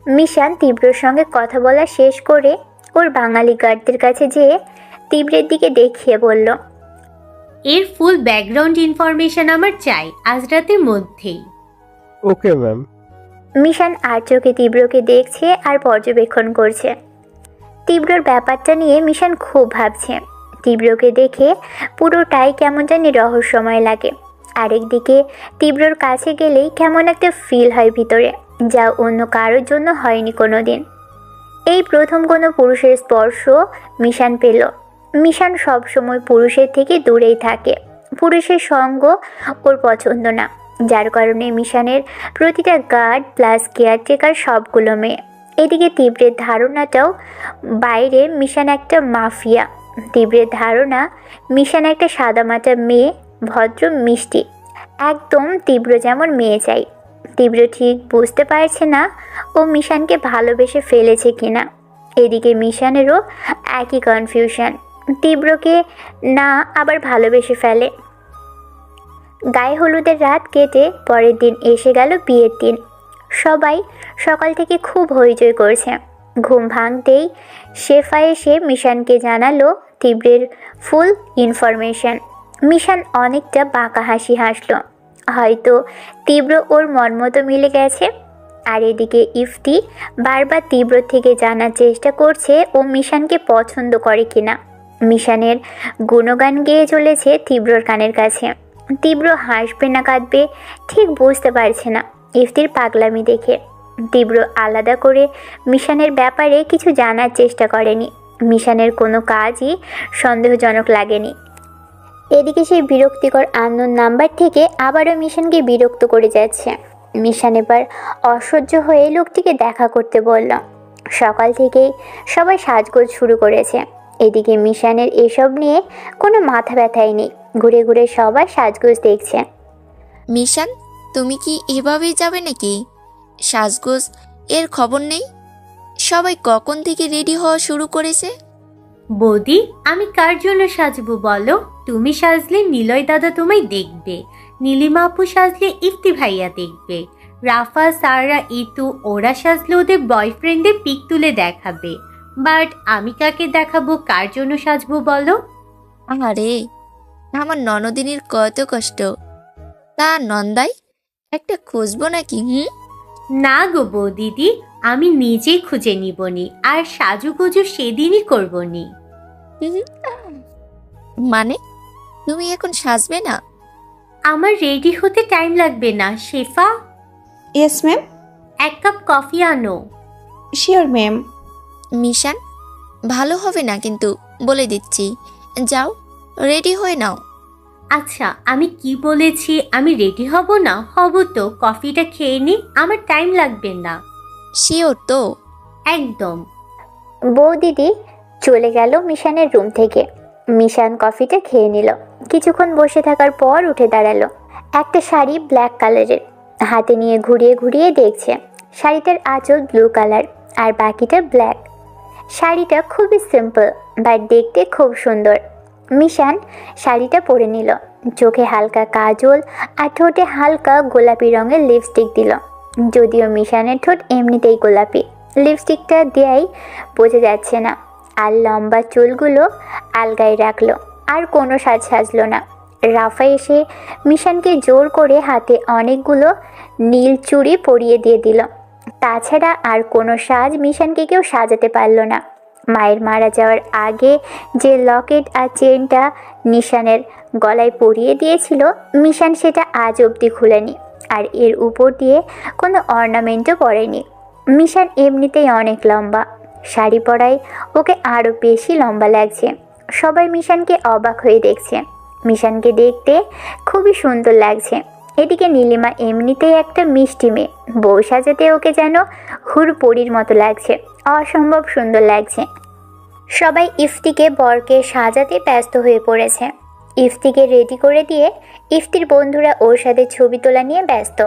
মিশান তীব্রর সঙ্গে কথা বলা শেষ করে ওর বাঙালি গার্ডদের কাছে যেয়ে তীব্রের দিকে দেখিয়ে বলল, এর ফুল ব্যাকগ্রাউন্ড ইনফরমেশন আমার চাই আজ রাতের মধ্যেই। Okay ma'am. মিশান আর চোখে তীব্রকে দেখছে আর পর্যবেক্ষণ করছে। তীব্রর ব্যাপারটা নিয়ে মিশান খুব ভাবছে। তীব্রকে দেখে পুরোটাই কেমন জানি রহস্যময় লাগে। আরেকদিকে তীব্রর কাছে গেলেই কেমন একটা ফিল হয় ভিতরে, যা অন্য কারোর জন্য হয়নি কোনো দিন। এই প্রথম কোনো পুরুষের স্পর্শ মিশান পেল। মিশান সবসময় পুরুষের থেকে দূরেই থাকে। পুরুষের সঙ্গ ওর পছন্দ না, যার কারণে মিশানের প্রতিটা গার্ড প্লাস কেয়ারটেকার সবগুলো মেয়ে। এদিকে তীব্রের ধারণাটাও বাইরে মিশান একটা মাফিয়া। তীব্রের ধারণা মিশান একটা সাদামাটা মেয়ে, ভদ্র মিষ্টি, একদম তীব্র যেমন মেয়ে চাই। তীব্র ঠিক বুঝতে পারছে না ও মিশানকে ভালোবেসে ফেলেছে কিনা। এদিকে মিশানেরও একই কনফিউশন, তীব্রকে না আবার ভালোবেসে ফেলে। গায়ে হলুদের রাত কেটে পরের দিন এসে গেল বিয়ের দিন। সবাই সকাল থেকে খুব হইচই করছে। ঘুম ভাঙতেই শেফা এসে মিশানকে জানালো তীব্রের ফুল ইনফরমেশন। মিশান অনেকটা বাঁকা হাসি হাসল, হয়তো তীব্র ওর মনমতো মিলে গেছে। আর এদিকে ইফতি বারবার তীব্র থেকে জানার চেষ্টা করছে ও মিশানকে পছন্দ করে কিনা। মিশানের গুণগান গেয়ে চলেছে তীব্রর কানের কাছে। তীব্র হাসবে না কাঁদবে ঠিক বুঝতে পারছে না ইফতির পাগলামি দেখে। তীব্র আলাদা করে মিশানের ব্যাপারে কিছু জানার চেষ্টা করেনি। মিশানের কোনো কাজই সন্দেহজনক লাগেনি। এদিকে সেই বিরক্তিকর আননোন নাম্বার থেকে আবারও মিশানকে বিরক্ত করে যাচ্ছে। মিশান এবার অসহ্য হয়ে লোকটিকে দেখা করতে বলল। সকাল থেকেই সবাই সাজগোজ শুরু করেছে। এদিকে মিশানের এসব নিয়ে কোনো মাথা ব্যথাই নেই। ঘুরে ঘুরে সবাই সাজগোজ দেখছে। মিশান, তুমি কি এভাবেই যাবে নাকি? সাজগোজ এর খবর নেই? সবাই কখন থেকে রেডি হওয়া শুরু করেছে? বৌদি, আমি কার জন্য সাজবো বলো? তুমি সাজলে নিলয় দাদা তোমায় দেখবে, নীলিমা আপু সাজলে ইফতি ভাইয়া দেখবে, রাফা সারা ইতু ওরা সাজলে ওদের বয়ফ্রেন্ডদের পিক তুলে দেখাবে। বাট আমি কাকে দেখাবো, কার জন্য সাজবো বলো? আরে আমার ননদিনীর কত কষ্ট। তা নন্দাই একটা খুঁজবো নাকি? না গো বৌদিদি, আমি নিজেই খুঁজে নিবনি, আর সাজুগুজু সেদিনই করবনি। মানে তুমি এখন সাজবে না? আমার রেডি হতে টাইম লাগবে না। Shefa, yes ma'am. এক কাপ কফি আনো। Sure ma'am. মিশান, ভালো হবে না কিন্তু বলে দিচ্ছি। যাও রেডি হয়ে নাও। আচ্ছা, আমি কি বলেছি আমি রেডি হব না? হব তো, কফিটা খেয়ে নি, আমার টাইম লাগবে না। শিওর তো? একদম। বৌদিদি চলে গেল মিশানের রুম থেকে। মিশান কফিটা খেয়ে নিল। কিছুক্ষণ বসে থাকার পর উঠে দাঁড়ালো। একটা শাড়ি ব্ল্যাক কালারের হাতে নিয়ে ঘুরিয়ে ঘুরিয়ে দেখছে। শাড়িটার আঁচল ব্লু কালার আর বাকিটা ব্ল্যাক। শাড়িটা খুবই সিম্পল বাট দেখতে খুব সুন্দর। মিশান শাড়িটা পরে নিল। চোখে হালকা কাজল আর ঠোঁটে হালকা গোলাপি রঙের লিপস্টিক দিল। যদিও মিশানের ঠোঁট এমনিতেই গোলাপি, লিপস্টিকটা দেয়াই বোঝা যাচ্ছে না। আর লম্বা চুলগুলো আলগায় রাখলো, আর কোনো সাজ সাজলো না। রাফা এসে মিশানকে জোর করে হাতে অনেকগুলো নীল চুড়ি পরিয়ে দিয়ে দিল। তাছাড়া আর কোনো সাজ মিশানকে কেউ সাজাতে পারল না। মায়ের মারা যাওয়ার আগে যে লকেট আর চেনটা নিশানের গলায় পরিয়ে দিয়েছিল, মিশান সেটা আজ অবধি খুলেনি, আর এর উপর দিয়ে কোনো অর্নামেন্টও পরেনি। মিশান এমনিতেই অনেক লম্বা, শাড়ি পরায় ওকে আরও বেশি লম্বা লাগছে। সবাই মিশানকে অবাক হয়ে দেখছে। মিশানকে দেখতে খুবই সুন্দর লাগছে। এদিকে নীলিমা এমনিতেই একটা মিষ্টি মেয়ে, বউ সাজাতে ওকে যেন হুড়পড়ির মতো লাগছে, অসম্ভব সুন্দর লাগছে। সবাই ইফতিকে বরকে সাজাতে ব্যস্ত হয়ে পড়েছে। ইফতিকে রেডি করে দিয়ে ইফতির বন্ধুরা ওর সাথে ছবি তোলা নিয়ে ব্যস্ত।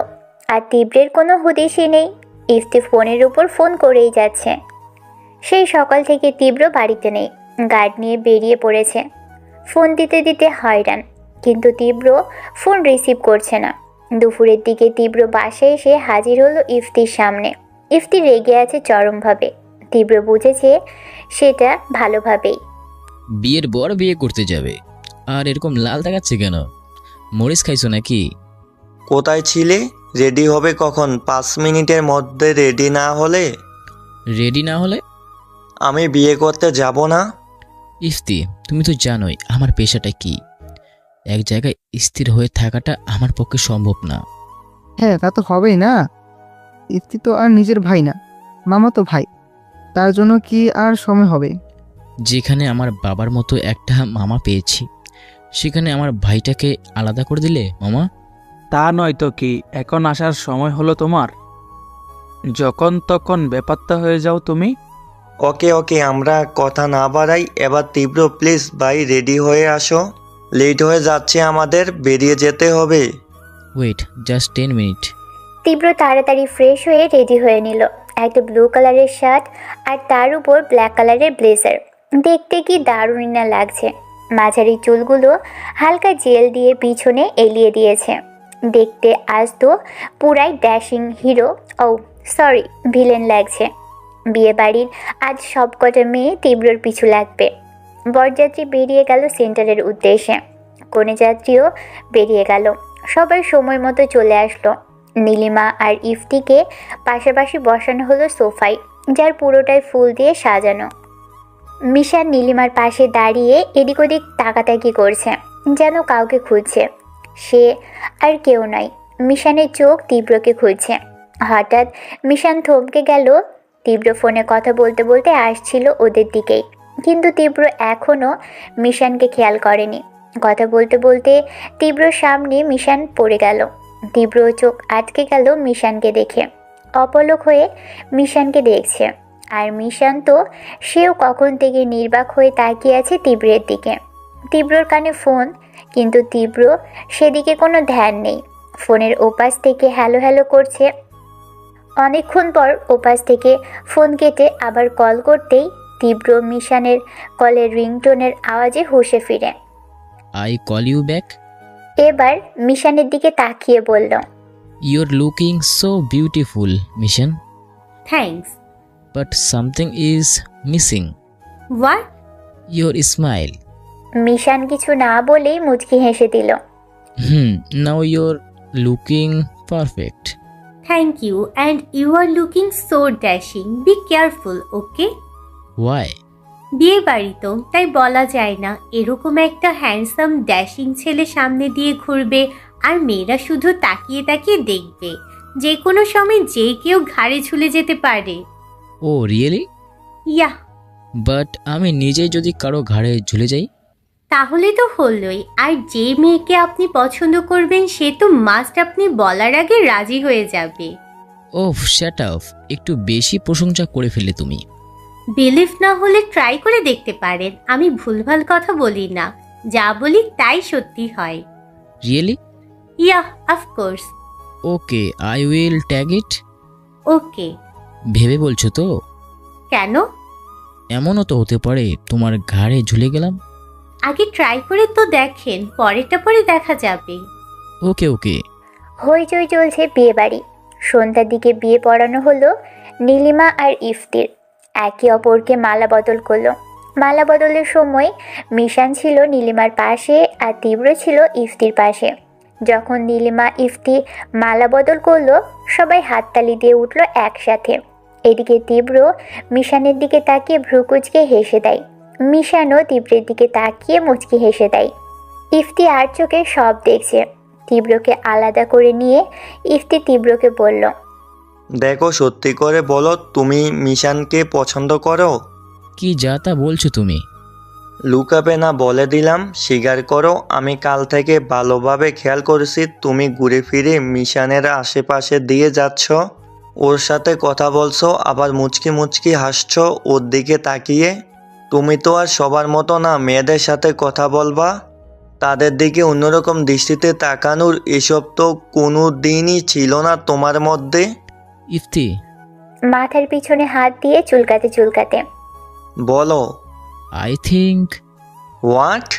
আর তীব্রের কোনো হুদিসই নেই। ইফতি ফোনের উপর ফোন করেই যাচ্ছে। সেই সকাল থেকে তীব্র বাড়িতে নেই, গার্ড নিয়ে বেরিয়ে পড়েছে। ফোন দিতে দিতে হয়রান, কিন্তু তীব্র ফোন রিসিভ করছে না। দুপুরের দিকে তীব্র বাসায় এসে হাজির হলো ইফতির সামনে। ইফতি রেগে আছে চরমভাবে। তীব্র বুঝেছে সেটা ভালোভাবেই। বিয়ের পর বিয়ে করতে যাবে আর এরকম লাল দেখাচ্ছে কেন? মরিচ খাইছো নাকি? কোথায় ছিলে? রেডি হবে কখন? 5 মিনিটের মধ্যে রেডি না হলে রেডি না হলে? আমি বিয়ে করতে যাব না। ইফতি, তুমি তো জানোই আমার পেশাটা কি। এক জায়গায় স্থির হয়ে থাকাটা আমার পক্ষে সম্ভব না। হ্যাঁ, তা তো হবেই না। ইফতি তো আর নিজের ভাই না, মামা তো ভাই। তার জন্য কি আর সময় হবে? যেখানে আমার বাবার মতো একটা মামা পেয়েছি, সেখানে আমার ভাইটাকে আলাদা করে দিলে মামা? তা নয় তো কি, এখন আসার সময় হলো তোমার? যখন তখন বেপাত্তা হয়ে যাও তুমি। ওকে ওকে, আমরা কথা না বাড়াই। এবার তীব্র প্লিজ ভাই রেডি হয়ে আসো, লেট হয়ে যাচ্ছে, আমাদের বেরিয়ে যেতে হবে। Wait just 10 minute. তীব্র তাড়াতাড়ি ফ্রেশ হয়ে রেডি হয়ে নিল। একটা ব্লু কালারের শার্ট আর তার উপর ব্ল্যাক কালারের ব্লেজার। দেখতে কি দারুণ না লাগছে। মাঝারি চুলগুলো হালকা জেল দিয়ে পিছনে এলিয়ে দিয়েছে। দেখতে আজ তো পুরাই ড্যাশিং হিরো, ও সরি ভিলেন লাগছে। বিয়ে বাড়ির আজ সবকটা মেয়ে তীব্রর পিছু লাগবে। বরযাত্রী বেরিয়ে গেল সেন্টারের উদ্দেশ্যে। কনে যাত্রীও বেরিয়ে গেল। সবাই সময় মতো চলে আসলো। নীলিমা আর ইফতিকে পাশাপাশি বসানো হলো সোফায়, যার পুরোটাই ফুল দিয়ে সাজানো। মিশান নীলিমার পাশে দাঁড়িয়ে এদিক ওদিক তাকাতাকি করছে, যেন কাউকে খুঁজছে। সে আর কেউ নয়, মিশানের চোখ তীব্রকে খুঁজছে। হঠাৎ মিশান থমকে গেল। তীব্র ফোনে কথা বলতে বলতে আসছিল ওদের দিকেই, কিন্তু তীব্র এখনও মিশানকে খেয়াল করেনি। কথা বলতে বলতে তীব্রর সামনে মিশান পড়ে গেল। তীব্র চোখ আটকে গেল মিশানকে দেখে। অপলক হয়ে মিশানকে দেখছে। আর মিশান তো সেও কখন থেকে নির্বাক হয়ে তাকিয়ে আছে তীব্রের দিকে। তীব্রর কানে ফোন, কিন্তু তীব্র সেদিকে কোনো ধ্যান নেই। ফোনের ওপাশ থেকে হ্যালো হ্যালো করছে। অনেকক্ষণ পর ওপাশ থেকে ফোন কেটে আবার কল করতেই তীব্র মিশানের কলের রিংটোনের আওয়াজে হুঁশে ফিরে। I call you back. এবার মিশানের দিকে তাকিয়ে বলল, you're looking so beautiful Mishan, thanks. But something is missing. What? Your smile. Mishan কিছু না বলেই মুচকি হেসে দিল। Now you're looking perfect. Thank you, and you are looking so dashing. Be careful, okay? Why? বিয়ে বাড়ি তো, তাই বলা যায় না। এরকম একটা হ্যান্ডসাম ড্যাশিং ছেলে সামনে দিয়ে ঘুরবে আর মেয়েরা শুধু তাকিয়ে তাকিয়ে দেখবে। যে কোনো সময় যে কেউ ঘাড়ে ঝুলে যেতে পারে। ও রিয়েলি? ইয়া। বাট আমি নিজেই যদি কারো ঘাড়ে ঝুলে যাই? তাহলে তো হলোই। আর যে মেয়েকে আপনি পছন্দ করবেন সে তো মাস্ট আপনি বলার আগে রাজি হয়ে যাবে। ওফ শ্যাট আপ, একটু বেশি প্রশংসা করে ফেলে তুমি। বিলিভ না হলে ট্রাই করে দেখতে পারেন। আমি ভুলভাল কথা বলি না, যা বলি তাই সত্যি হয়। Really? Yeah, of course. Okay, I will tag it. Okay. ভেবে বলছো তো? কেন? এমনও তো হতে পারে তোমার ঘাড়ে ঝুলে গেলাম। আগে ট্রাই করে তো দেখেন, পরেরটা পরে দেখা যাবে। ওকে ওকে। হইচই চলছে বিয়ে বাড়ি। সন্ধ্যার দিকে বিয়ে পড়ানো হলো নীলিমা আর ইফতির। একে অপরকে মালা বদল করলো। মালা বদলের সময় মিশান ছিল নীলিমার পাশে আর তীব্র ছিল ইফতির পাশে। যখন নীলিমা ইফতি মালা বদল করলো, সবাই হাততালি দিয়ে উঠল একসাথে। এদিকে তীব্র মিশানের দিকে তাকিয়ে ভ্রুকুচকে হেসে দেয়। মিশানও তীব্রের দিকে তাকিয়ে মুচকি হেসে দেয়। ইফতি আর চোখে সব দেখছে। তীব্রকে আলাদা করে নিয়ে ইফতি তীব্রকে বলল, দেখো, সত্যি করে বলো, তুমি মিশানকে পছন্দ করো? কি যা তা বলছো তুমি? লুকাবে না, বলে দিলাম, স্বীকার করো। আমি কাল থেকে ভালোভাবে খেয়াল করেছি তুমি ঘুরে ফিরে মিশানের আশেপাশে দিয়ে যাচ্ছ, ওর সাথে কথা বলছো, আবার মুচকি মুচকি হাসছো ওর দিকে তাকিয়ে। তুমি তো আর সবার মতো না, মেয়েদের সাথে কথা বলবা, তাদের দিকে অন্যরকম দৃষ্টিতে তাকানোর এসব তো কোনো দিনই ছিল না তোমার মধ্যে। ইফতি? মাথার পিছনে হাত দিয়ে চুলকাতে চুলকাতে বলো। I think. What?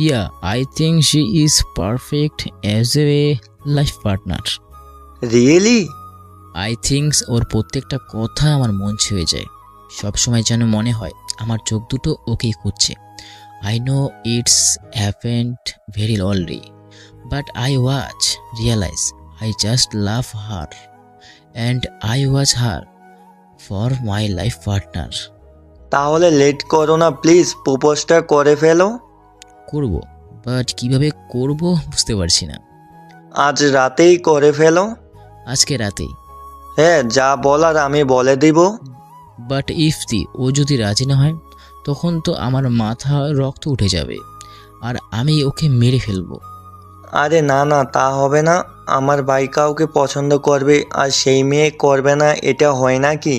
Yeah, I think she is perfect as a life partner. Really? I thinks ওর প্রত্যেকটা কথা আমার মন ছুঁয়ে যায়। সবসময় যেন মনে হয় আমার চোখ দুটো ওকেই খুঁজছে। I know it's happened very already, but I watch realize I just love her and I watch her for my life partner. তাহলে লেট করো না প্লিজ, প্রপোজটা করে ফেলো। করব, বাট কিভাবে করব বুঝতে পারছি না। আজ রাতেই করে ফেলো। আজকে রাতেই? হ্যাঁ, যা বলার আমি বলে দিব। বাট ইফতি ও যদি রাজি না হয়, তখন তো আমার মাথা রক্ত উঠে যাবে আর আমি ওকে মেরে ফেলবো। আরে না না, তা হবে না। আমার ভাই কাউকে পছন্দ করবে আর সেই মেয়ে করবে না, এটা হয় নাকি?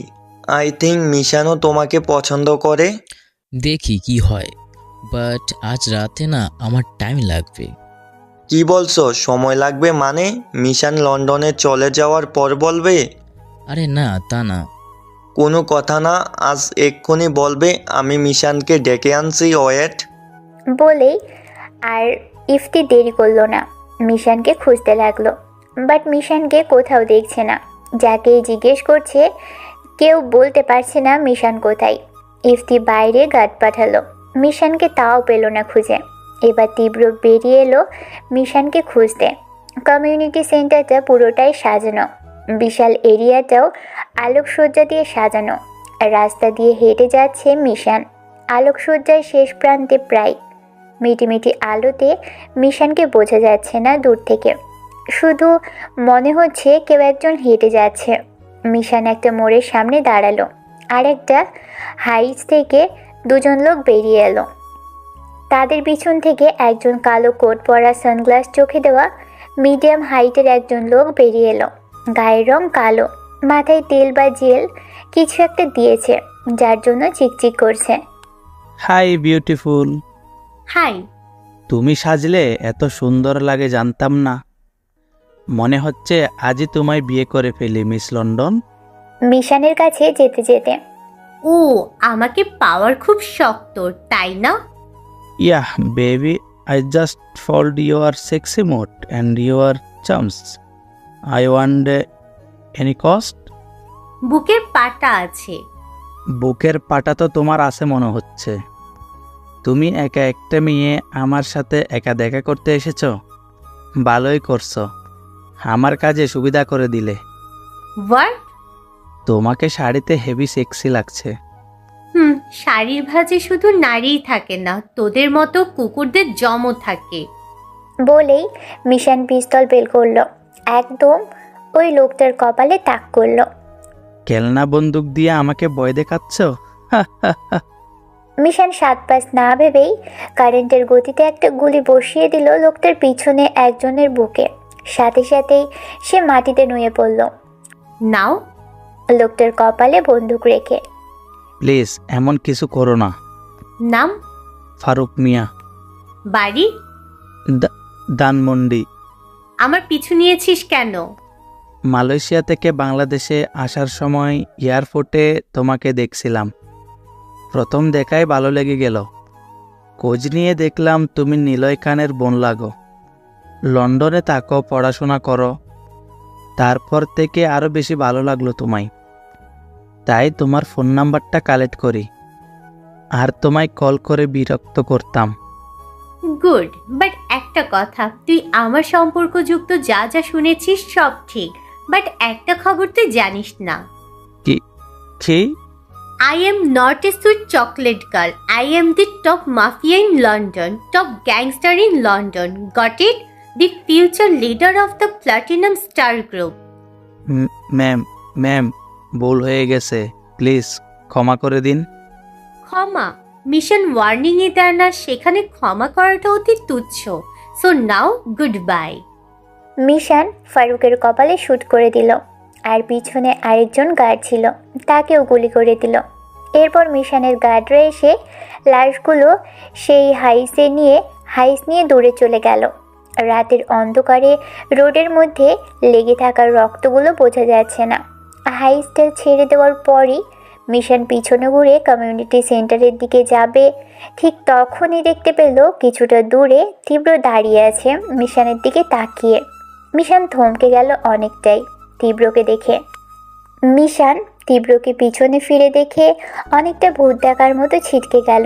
আই থিঙ্ক মিশানও তোমাকে পছন্দ করে। দেখি কি হয়, বাট আজ রাতে না আমার টাইম লাগবে। কি বলছো সময় লাগবে মানে? মিশান লন্ডনে চলে যাওয়ার পর বলবে? আরে না, তা না। কোনো কথা না, আজ এক্ষুনি বলবে। আমি মিশানকে ডেকে আনছি, ওয়েট। বলেই আর ইফতি দেরি করলো না, মিশানকে খুঁজতে লাগলো। বাট মিশানকে কোথাও দেখছে না। যাকেই জিজ্ঞেস করছে কেউ বলতে পারছে না মিশান কোথায়। ইফতি বাইরে গার্ড পাঠালো, মিশানকে তাও পেল না খুঁজে। এবার তীব্র বেরিয়ে এলো মিশানকে খুঁজতে। কমিউনিটি সেন্টারটা পুরোটাই সাজানো, বিশাল এরিয়াটাও আলোকসজ্জা দিয়ে সাজানো। রাস্তা দিয়ে হেঁটে যাচ্ছে মিশান, আলোকসজ্জার শেষ প্রান্তে প্রায়। মিটিমিটি আলোতে মিশানকে বোঝা যাচ্ছে না দূর থেকে, শুধু মনে হচ্ছে কেউ একজন হেঁটে যাচ্ছে। মিশান একটা মোড়ের সামনে দাঁড়ালো, আর একটা হাইস থেকে দুজন লোক বেরিয়ে এলো। তাদের পিছন থেকে একজন কালো কোট পরা, সানগ্লাস চোখে দেওয়া, মিডিয়াম হাইটের একজন লোক বেরিয়ে এলো। গায়ের রং কালো, মাথায় তেল বা জেল কিছু একটা দিয়েছে, যার জন্য চিকচিক করছে। Hi beautiful. হাই। তুমি সাজলে এত সুন্দর লাগে জানতাম না। মনে হচ্ছে আজই তোমায় বিয়ে করে ফেলি মিস লন্ডন। মিশানের কাছে যেতে যেতে, ও, আমাকে পাওয়ার খুব শক্ত, তাই না? Yeah baby, I just fold your sexy mode and your charms. I want any cost. বুকের পাটা আছে। বুকের পাটা তো তোমার আছে মনে হচ্ছে। তুমি একা একটা মেয়ে আমার সাথে একা দেখা করতে এসেছো? ভালোই করছো, আমার কাজে সুবিধা করে দিলে। হোয়াট? তোমাকে শাড়িতে হেভি সেক্সি লাগছে। শাড়ির ভাঁজে শুধু নারীই থাকে না, তোদের মতো কুকুরদের জমও থাকে। বলেই মিশান পিস্তল বের করলো, একদম ওই লোকটার কপালে তাক করলো। খেলনা বন্দুক দিয়ে আমাকে ভয় দেখাচ্ছ? মিশান 7 পাঁচ না ভেবেই কারেন্টের গতিতে একটা গুলি বসিয়ে দিল লোকটার পিছনে একজনের বুকে। সাথে সাথেই সে মাটিতে নুয়ে পড়ল, নাও। লোকটার কপালে বন্দুক রেখে। প্লিজ এমন কিছু করো না। নাম? ফারুক মিয়া। বাড়ি? ধানমন্ডি। আমার পিছু নিয়েছিস কেন? মালয়েশিয়া থেকে বাংলাদেশে আসার সময় এয়ারপোর্টে তোমাকে দেখছিলাম। প্রথম দেখায় ভালো লেগে গেল। খোঁজ নিয়ে দেখলাম তুমি নিলয় খানের বোন লাগো। লন্ডনে থাকো, পড়াশোনা করো। তারপর থেকে আরও বেশি ভালো লাগলো তোমায়। তাই তোমার ফোন নাম্বারটা কালেক্ট করি, আর তোমায় কল করে বিরক্ত করতাম। গুড, বাট একটা কথা, তুই আমার সম্পর্কযুক্ত যা যা শুনেছিস সব ঠিক, বাট একটা খবর তুই জানিস না। কি? I am not a sweet chocolate girl. I am the top mafia in London, top gangster in London. Got it? The future leader of the Platinum Star Group. Ma'am, ভুল হয়ে গেছে, প্লিজ ক্ষমা করে দিন। ক্ষমা? মিশন ওয়ার্নিং এ দেয় না, সেখানে ক্ষমা করাটা অতি তুচ্ছ। So now good by. Mishan ফারুকের কপালে শুট করে দিল, আর পিছনে আরেকজন গার্ড ছিল, তাকেও গুলি করে দিল। এরপর মিশানের গার্ডরা এসে লাশগুলো সেই হাইস নিয়ে দূরে চলে গেল। রাতের অন্ধকারে রোডের মধ্যে লেগে থাকা রক্তগুলো বোঝা যাচ্ছে না। হাইসটা ছেড়ে দেওয়ার পরই মিশন পিছনে ঘুরে কমিউনিটি সেন্টারের দিকে যাবে, ঠিক তখনই দেখতে পেল কিছুটা দূরে তীব্র দাঁড়িয়ে আছে মিশনের দিকে তাকিয়ে। মিশান থমকে গেল অনেকটাই তীব্রকে দেখে। মিশান তীব্রকে পিছনে ফিরে দেখে অনেকটা ভূত দেখার মতো ছিটকে গেল।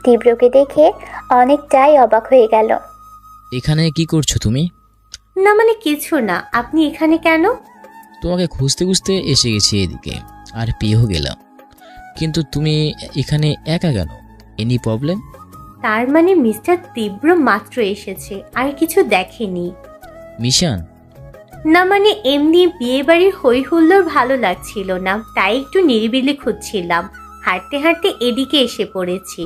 তীব্রকে দেখে অনেকটাই অবাক হয়ে গেল। এখানে কি করছো তুমি? না মানে কিছু না, আপনি এখানে কেন? তোমাকে খুঁজতে খুঁজতে এসে গেছি এদিকে, আর পেয়েও গেলাম। কিন্তু তুমি এখানে একা কেন? Any problem? তার মানে মিস্টার তীব্র মাত্র এসেছে, আর কিছু দেখেনি? মিশান, না মানে এমনি বিয়ে বাড়ির হই হুল্লোড় ভালো লাগছিল না, তাই একটু নিরিবিলি খুঁজছিলাম। হাঁটতে হাঁটতে এদিকে এসে পড়েছি।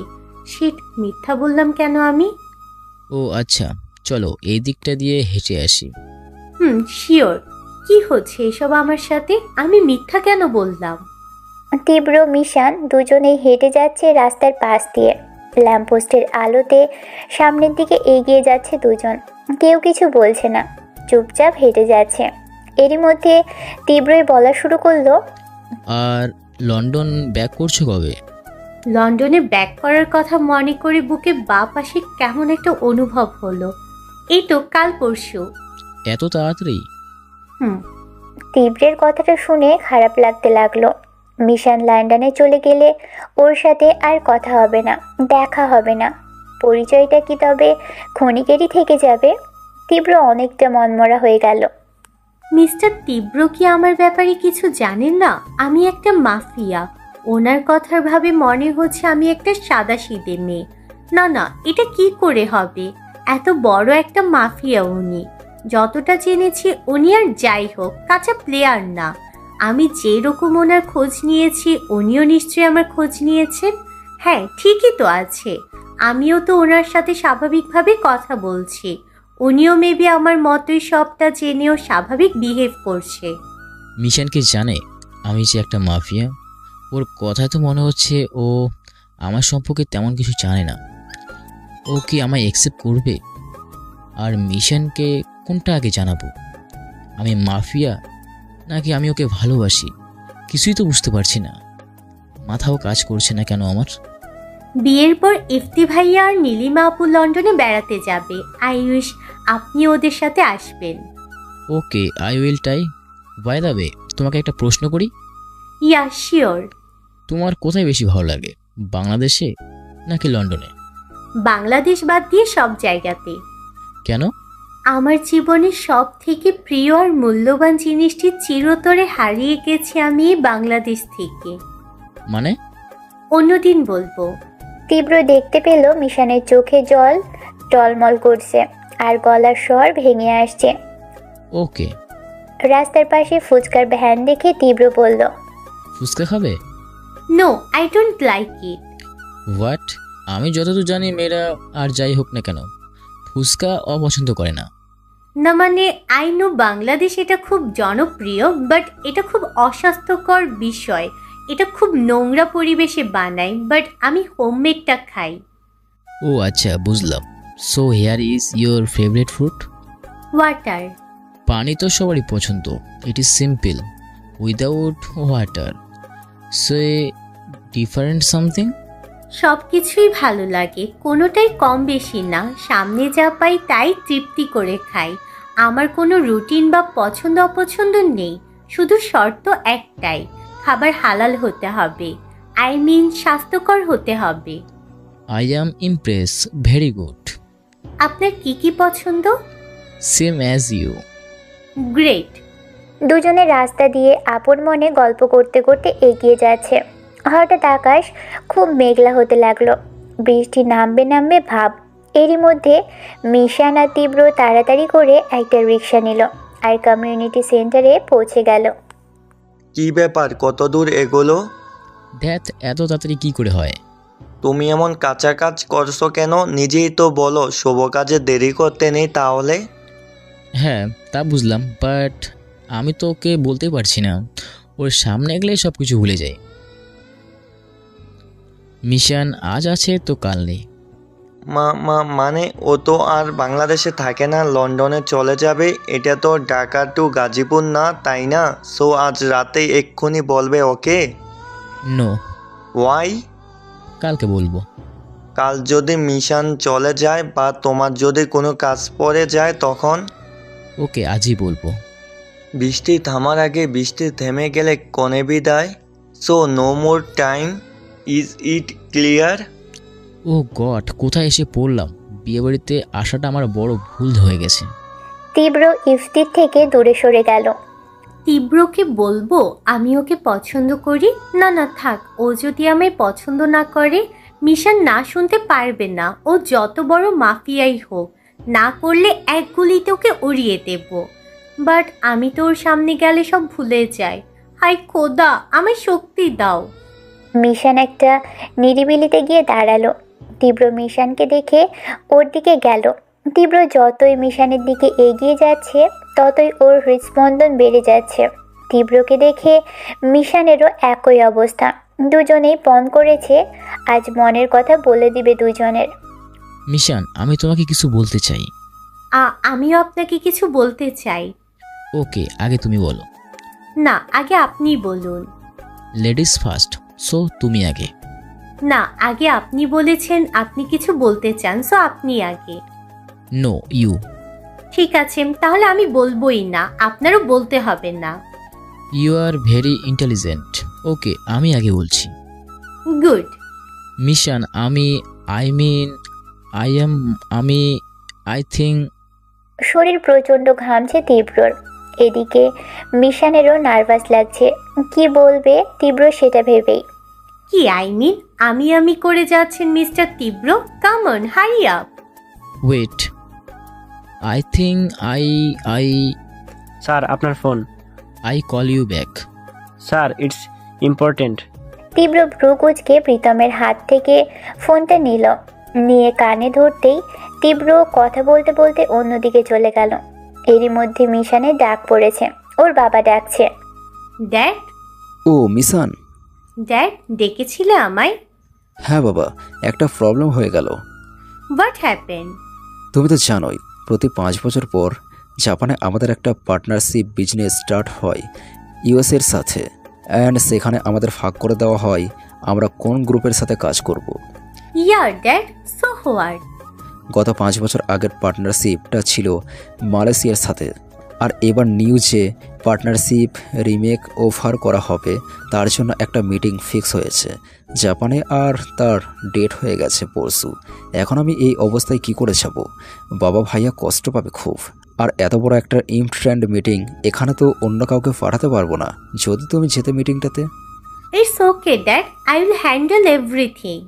শিট, মিথ্যা বললাম কেন আমি? ও আচ্ছা, চলো এই দিকটা দিয়ে হেঁটে আসি। শিওর। কি হচ্ছে এসব আমার সাথে? আমি মিথ্যা কেন বললাম? তীব্র মিশান দুজনেই হেঁটে যাচ্ছে রাস্তার পাশ দিয়ে। ল্যাম্পপোস্টের আলোতে সামনের দিকে এগিয়ে যাচ্ছে দুজন। কেউ কিছু বলছে না, চুপচাপ হেঁটে যাচ্ছে। এরই মধ্যে তীব্রই বলা শুরু করলো, আর লন্ডন ব্যাক করছো কবে? লন্ডনে ব্যাক করার কথা মনে করে বুকে বাঁ পাশে কেমন একটা অনুভব হলো। এই তো কাল পরশু। এত তাড়াতাড়ি? তীব্রের কথাটা শুনে খারাপ লাগতে লাগলো। মিশান লন্ডনে চলে গেলে ওর সাথে আর কথা হবে না, দেখা হবে না। পরিচয়টা কি তবে ক্ষণিকেরই থেকে যাবে? তীব্র অনেকটা মনমরা হয়ে গেল। মিস্টার তীব্র কি আমার ব্যাপারে কিছু জানেন না? আমি একটা মাফিয়া। ওনার কথার ভাবে মনে হচ্ছে আমি একটা সাদাসিধে মেয়ে। না না, এটা কি করে হবে? এত বড় একটা মাফিয়া উনি। যতটা জেনেছি উনি আর যাই হোক কাঁচা প্লেয়ার না। আমি যেরকম ওনার খোঁজ নিয়েছি উনিও নিশ্চয়ই আমার খোঁজ নিয়েছেন। হ্যাঁ ঠিকই তো আছে, আমিও তো ওনার সাথে স্বাভাবিকভাবে কথা বলছি। উনিও মেবি আমার মতোই সবটা জেনেও স্বাভাবিক বিহেভ করছে। মিশান কি জানে আমি যে একটা মাফিয়া? ওর কথায় তো মনে হচ্ছে ও আমার সম্পর্কে তেমন কিছু জানে না। ও কি আমায় অ্যাকসেপ্ট করবে? আর মিশানকে কোনটা আগে জানাবো? আমি মাফিয়া নাকি আমি ওকে ভালোবাসি? কিছুই তো বুঝতে পারছি না। মাথাও কাজ করছে না কেন আমার। বিয়ের পর ইফতি ভাইয়া আর নীলিমা আপু লন্ডনে বেড়াতে যাবে। আই উইশ আপনি ওদের সাথে আসবেন। Okay, I will try. By the way, তোমাকে একটা প্রশ্ন করি। Yeah sure. তোমার কোথায় বেশি ভালো লাগে, বাংলাদেশে নাকি লন্ডনে? বাংলাদেশ বাদ দিয়ে সব জায়গাতে। কেন? আমার জীবনের সব থেকে প্রিয় আর মূল্যবান জিনিসটি চিরতরে হারিয়ে গেছি আমি এই বাংলাদেশ থেকে। মানে? অন্যদিন বলবো। তীব্র দেখতে পেল মিশানের চোখে জল টলমল করছে আর গলার স্বর ভেঙে আসছে। ওকে। রাস্তার পাশে ফুচকার ভ্যান দেখে তীব্র বলল, ফুচকা খাবে? No, I don't like it. What? আমি যতদূর জানি মেয়েরা আর যাই হোক না কেন ফুচকা অপছন্দ করে না। না মানে আই নো বাংলাদেশ এটা খুব জনপ্রিয়, বাট এটা খুব অস্বাস্থ্যকর বিষয়। এটা খুব নোংরা পরিবেশে বানায়, বাট আমি হোমমেডটা খাই। ও আচ্ছা, বুঝলাম। So here is your favourite fruit? Water. পানি তো সবারই পছন্দ, it is simple without water. So different something? সব কিছুই ভালো লাগে, কোনোটাই কম বেশি না। সামনে যা পাই তাই তৃপ্তি করে খাই। আমার কোনো রুটিন বা পছন্দ অপছন্দ নেই, শুধু শর্ত একটাই, খাবার হালাল হতে হবে। আই মিন স্বাস্থ্যকর হতে হবে। I am impress, very good. আপনার কি কি পছন্দ? Same as you. গ্রেট। দুজনে রাস্তা দিয়ে আপন মনে গল্প করতে করতে এগিয়ে যাচ্ছে। হঠাৎ আকাশ খুব মেঘলা হতে লাগলো, বৃষ্টি নামবে নামবে ভাব। এরই মধ্যে মিশান আর তীব্র তাড়াতাড়ি করে একটা রিক্সা নিল আর কমিউনিটি সেন্টারে পৌঁছে গেল। কি ব্যাপার, কত দূর এগোলো? দ্যাট এত তাড়াতাড়ি কি করে হয়? তুমি এমন কাঁচা কাজ করছো কেন? নিজেই তো বলো শুভ কাজে দেরি করতে নেই। তাহলে হ্যাঁ তা বুঝলাম, বাট আমি তো ওকে বলতে পারছি না। ওর সামনে গেলে সব কিছু ভুলে যাই। মিশন আজ আছে তো কাল নেই। মানে ও তো আর বাংলাদেশে থাকে না, লন্ডনে চলে যাবে। এটা তো ঢাকা টু গাজীপুর না, তাই না? সো আজ রাতেই এক্ষুনি বলবে ওকে? নো। ওয়াই? কালকে বলবো। কাল যদি মিশন চলে যায় বা তোমার যদি কোনো কাজ পড়ে যায় তখন? ওকে, আজই বলবো। বৃষ্টি থামার আগে বৃষ্টি থেমে গেলে কনে বিদায়। So no more time, is it clear? Oh God, কোথায় এসে পড়লাম? বিয়েবাড়িতে আসাটা আমার বড় ভুল হয়ে গেছে। তীব্র ইফতির থেকে দূরে সরে গেল। তীব্রকে বলবো আমি ওকে পছন্দ করি? না না থাক, ও যদি আমায় পছন্দ না করে, মিশন না শুনতে পারবে না। ও যত বড় মাফিয়াই হোক, না করলে এক গুলিতে ওকে উড়িয়ে দেব। বাট আমি তো ওর সামনে গেলে সব ভুলে যাই। হাই খোদা, আমায় শক্তি দাও। মিশন একটা নিরিবিলিতে গিয়ে দাঁড়ালো। তীব্র মিশনকে দেখে ওর দিকে গেল। তীব্র যতই মিশনের দিকে এগিয়ে যাচ্ছে ততই ওর হৃদস্পন্দন বেড়ে যাচ্ছে। তীব্রকে দেখে মিশনেরও একই অবস্থা। দুজনেই পণ করেছে আজ মনের কথা বলে দিবে দুজনের। মিশান, আমি তোমাকে কিছু বলতে চাই। আমিও আপনাকে কিছু বলতে চাই। ওকে, আগে তুমি বলো। না, আগে আপনি বলুন। লেডিস ফার্স্ট, সো তুমি আগে। না, আগে আপনি বলেছেন আপনি কিছু বলতে চান, সো আপনি আগে। No, you. ঠিক আছে, তাহলে আমি বলবোই না, আপনারও বলতে হবে না। You are very intelligent. Okay, আমি আগে বলছি। গুড। Mishan, I think. শরীর প্রচণ্ড ঘামছে তীব্রর। এদিকে মিশনেরও নার্ভাস লাগছে। কি বলবে তীব্র সেটা ভেবেই। কি আমি করে যাচ্ছেন mister Tibro? Come on, hurry up. Wait, I think I sir আপনার phone. Call you back. Sir it's important. Tibro ভ্রুকুচকে প্রীতমের হাত থেকে ফোনটা নিয়ে কানে ধরতেই তীব্র কথা বলতে বলতে অন্যদিকে চলে গেল। এরই মধ্যে মিশানের ডাক পড়েছে। ওর বাবা ডাকছে। ড্যাড। ও মিশান। ড্যাড, ডেকেছিলে আমায়? হ্যাঁ বাবা, একটা প্রবলেম হয়ে গেল। What happen? তুমি তো জানোই প্রতি 5 বছর পর জাপানে আমাদের একটা পার্টনারশিপ বিজনেস স্টার্ট হয় ইউএসের সাথে, অ্যান্ড সেখানে আমাদের ভাগ করে দেওয়া হয় আমরা কোন গ্রুপের সাথে কাজ করব। ইয়ার ড্যাড, সো হোয়াট? গত 5 বছর আগের পার্টনারশিপটা ছিল মালয়েশিয়ার সাথে, আর এবার নিউ যে পার্টনারশিপ রিমেক ওভার করা হবে তার জন্য একটা মিটিং ফিক্স হয়েছে জাপানে, আর তার ডেট হয়ে গেছে পরশু। এখন আমি এই অবস্থায় কি করে যাব? বাবা ভাইয়া কষ্ট পাবে খুব। আর এত বড় একটা ইম্পর্ট্যান্ট মিটিং, এখানে তো অন্য কাউকে পাঠাতে পারবো না যদি তুমি যেতে মিটিংটাতে। It's okay dad, I will handle everything.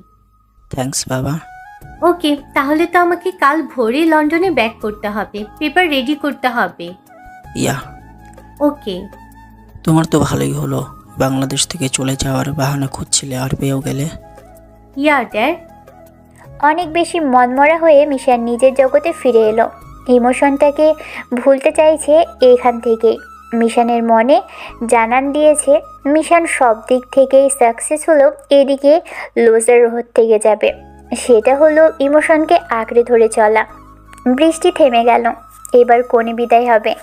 Thanks বাবা। ওকে, তাহলে তো আমাকে কাল ভোরে লন্ডনে ব্যাক করতে হবে, পেপার রেডি করতে হবে। ইয়া। ওকে। তোমার তো ভালোই হলো, বাংলাদেশ থেকে চলে যাওয়ার বাহানা খুঁজছিলে আর পেয়েও গেলে। ইয়া ড্যাড। অনেক বেশি মনমরা হয়ে মিশান নিজের জগতে ফিরে এলো। ইমোশনটাকে ভুলতে চাইছে এখান থেকেই। মিশানের মনে জানান দিয়েছে মিশান সব দিক থেকেই সাকসেস হলেও এদিকে লুজার থেকে যাবে। সেটা হলো ইমোশনকে আঁকড়ে ধরে চলা। বৃষ্টি থেমে গেল। এবার কোণে বিদায় হবে।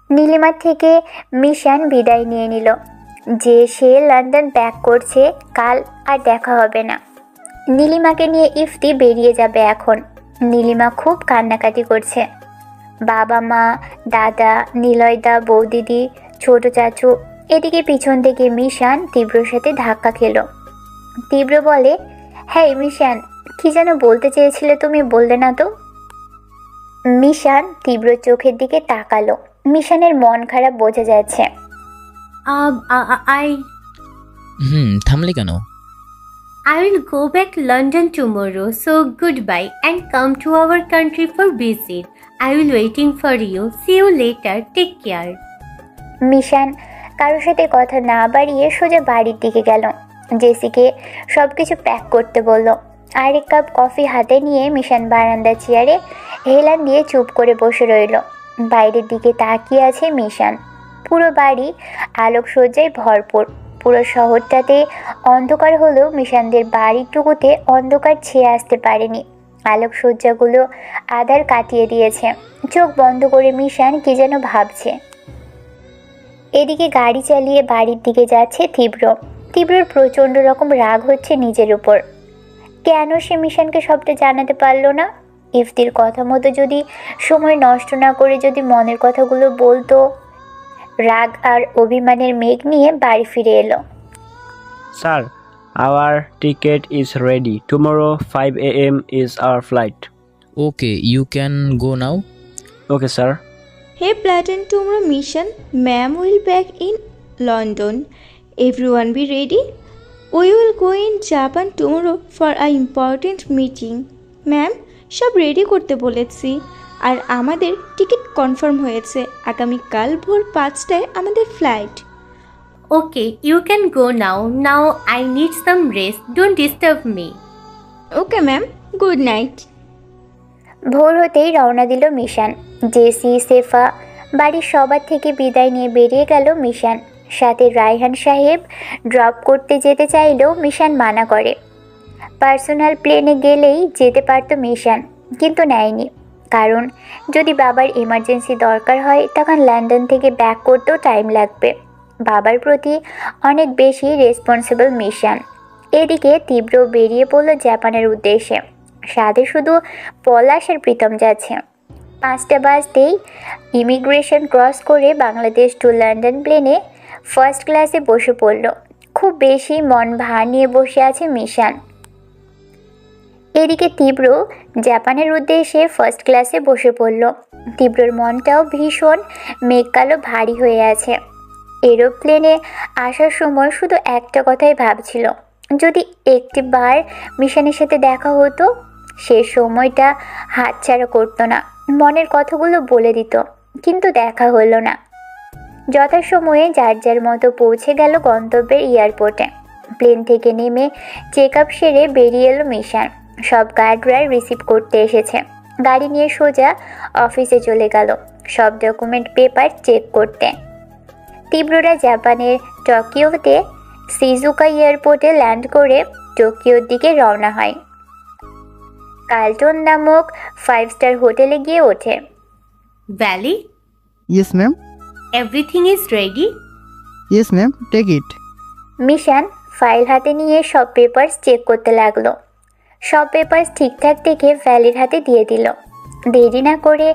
নীলিমার থেকে মিশান বিদায় নিয়ে নিল যে সে লন্ডন ব্যাক করছে, কাল আর দেখা হবে না। নীলিমাকে নিয়ে ইফতি বেরিয়ে যাবে এখন। নীলিমা খুব কান্নাকাটি করছে। বাবা মা, দাদা, নিলয়দা, বৌদিদি, ছোট চাচু, এদিকে পিছন থেকে মিশান তীব্রর সাথে ধাক্কা খেলো। তীব্র বলে, হ্যাঁ মিশান, কি যেন বলতে চেয়েছিলে তুমি, বললে না তো? মিশান তীব্র চোখের দিকে তাকালো। মিশানের মন খারাপ বোঝা যাচ্ছে। থামলে কেন? I will go back London tomorrow, so goodbye and come to our country for visit. I will waiting for you. See you later. Take care. মিশান কারোর সাথে কথা না বাড়িয়ে সোজা বাড়ির দিকে গেল। জেসিকে সব কিছু প্যাক করতে বলল। আর এক কাপ কফি হাতে নিয়ে মিশান বারান্দার চেয়ারে হেলান দিয়ে চুপ করে বসে রইল। বাইরের দিকে তাকিয়ে আছে মিশান। পুরো বাড়ি আলোকসজ্জায় ভরপুর। পুরো শহরটাতে অন্ধকার হলেও মিশানদের বাড়িটুকুতে অন্ধকার ছেয়ে আসতে পারেনি। আলোকসজ্জাগুলো আধার কাটিয়ে দিয়েছে। চোখ বন্ধ করে মিশান কি যেন ভাবছে। এদিকে গাড়ি চালিয়ে বাড়ির দিকে যাচ্ছে তীব্রর প্রচণ্ড রকম রাগ হচ্ছে নিজের উপর। কেন সে মিশানকে সবটা জানাতে পারল না? ইফতির কথা মতো যদি সময় নষ্ট না করে যদি মনের কথাগুলো বলতো। রাগ আর অভিমানের মেঘ নিয়ে বাড়ি ফিরে এলো। Sir, our ticket is ready. Tomorrow 5 a.m. is our flight. Okay, you can go now. Okay, sir. Hey, Platon, tomorrow mission. Ma'am will back in London. Everyone be ready. We will go in Japan tomorrow for an important meeting. Ma'am সব ready করতে বলেছি আর আমাদের ticket confirm হয়েছে। আগামীকাল ভোর 5টায় আমাদের flight. Okay, you can go now. Now I need some rest. Don't disturb me. Okay ma'am, good night. ভোর হতেই রওনা দিল মিশান। জেসি, সেফা, বাড়ির সবার থেকে বিদায় নিয়ে বেরিয়ে গেল মিশান। সাথে রায়হান সাহেব ড্রপ করতে যেতে চাইলেও মিশান মানা করে। পার্সোনাল প্লেনে গেলেই যেতে পারত মিশান, কিন্তু নেয়নি। কারণ যদি বাবার ইমার্জেন্সি দরকার হয় তখন লন্ডন থেকে ব্যাক করতেও টাইম লাগবে। বাবার প্রতি অনেক বেশি রেসপন্সিবল মিশান। এদিকে তীব্র বেরিয়ে পড়ল জাপানের উদ্দেশ্যে। সাথে শুধু পলাশ আর প্রীতম যাচ্ছে। 5টা বাজতেই ইমিগ্রেশন ক্রস করে বাংলাদেশ টু লন্ডন প্লেনে ফার্স্ট ক্লাসে বসে পড়ল। খুব বেশি মন ভার নিয়ে বসে আছে মিশান। এদিকে তীব্র জাপানের উদ্দেশ্যে ফার্স্ট ক্লাসে বসে পড়ল। তীব্রর মনটাও ভীষণ মেঘকালো ভারী হয়ে আছে। এরোপ্লেনে আসার সময় শুধু একটা কথাই ভাবছিল, যদি একটি বার মিশানের সাথে দেখা হতো। সে সময়টা হাতছাড়া করতো না, মনের কথাগুলো বলে দিত, কিন্তু দেখা হলো না। যথাসময়ে যার যার মতো পৌঁছে গেল গন্তব্যের এয়ারপোর্টে। প্লেন থেকে নেমে চেক আপ সেরে বেরিয়ে এলো মিশান। সব গার্ডরা রিসিভ করতে এসেছে। গাড়ি নিয়ে সোজা অফিসে চলে গেল সব ডকুমেন্ট পেপার চেক করতে। তীব্ররা জাপানের টোকিওতে সিজুকা এয়ারপোর্টে ল্যান্ড করে টোকিওর দিকে রওনা হয়। কার্লটন নামক 5 স্টার হোটেলে গিয়ে ওঠে। Valley, yes ma'am. everything is ready. Yes ma'am, take it. Mishan file হাতে নিয়ে সব পেপারস চেক করতে লাগলো। সব পেপারস ঠিকঠাক দেখে ভ্যালির হাতে দিয়ে দিল। দেরি না করে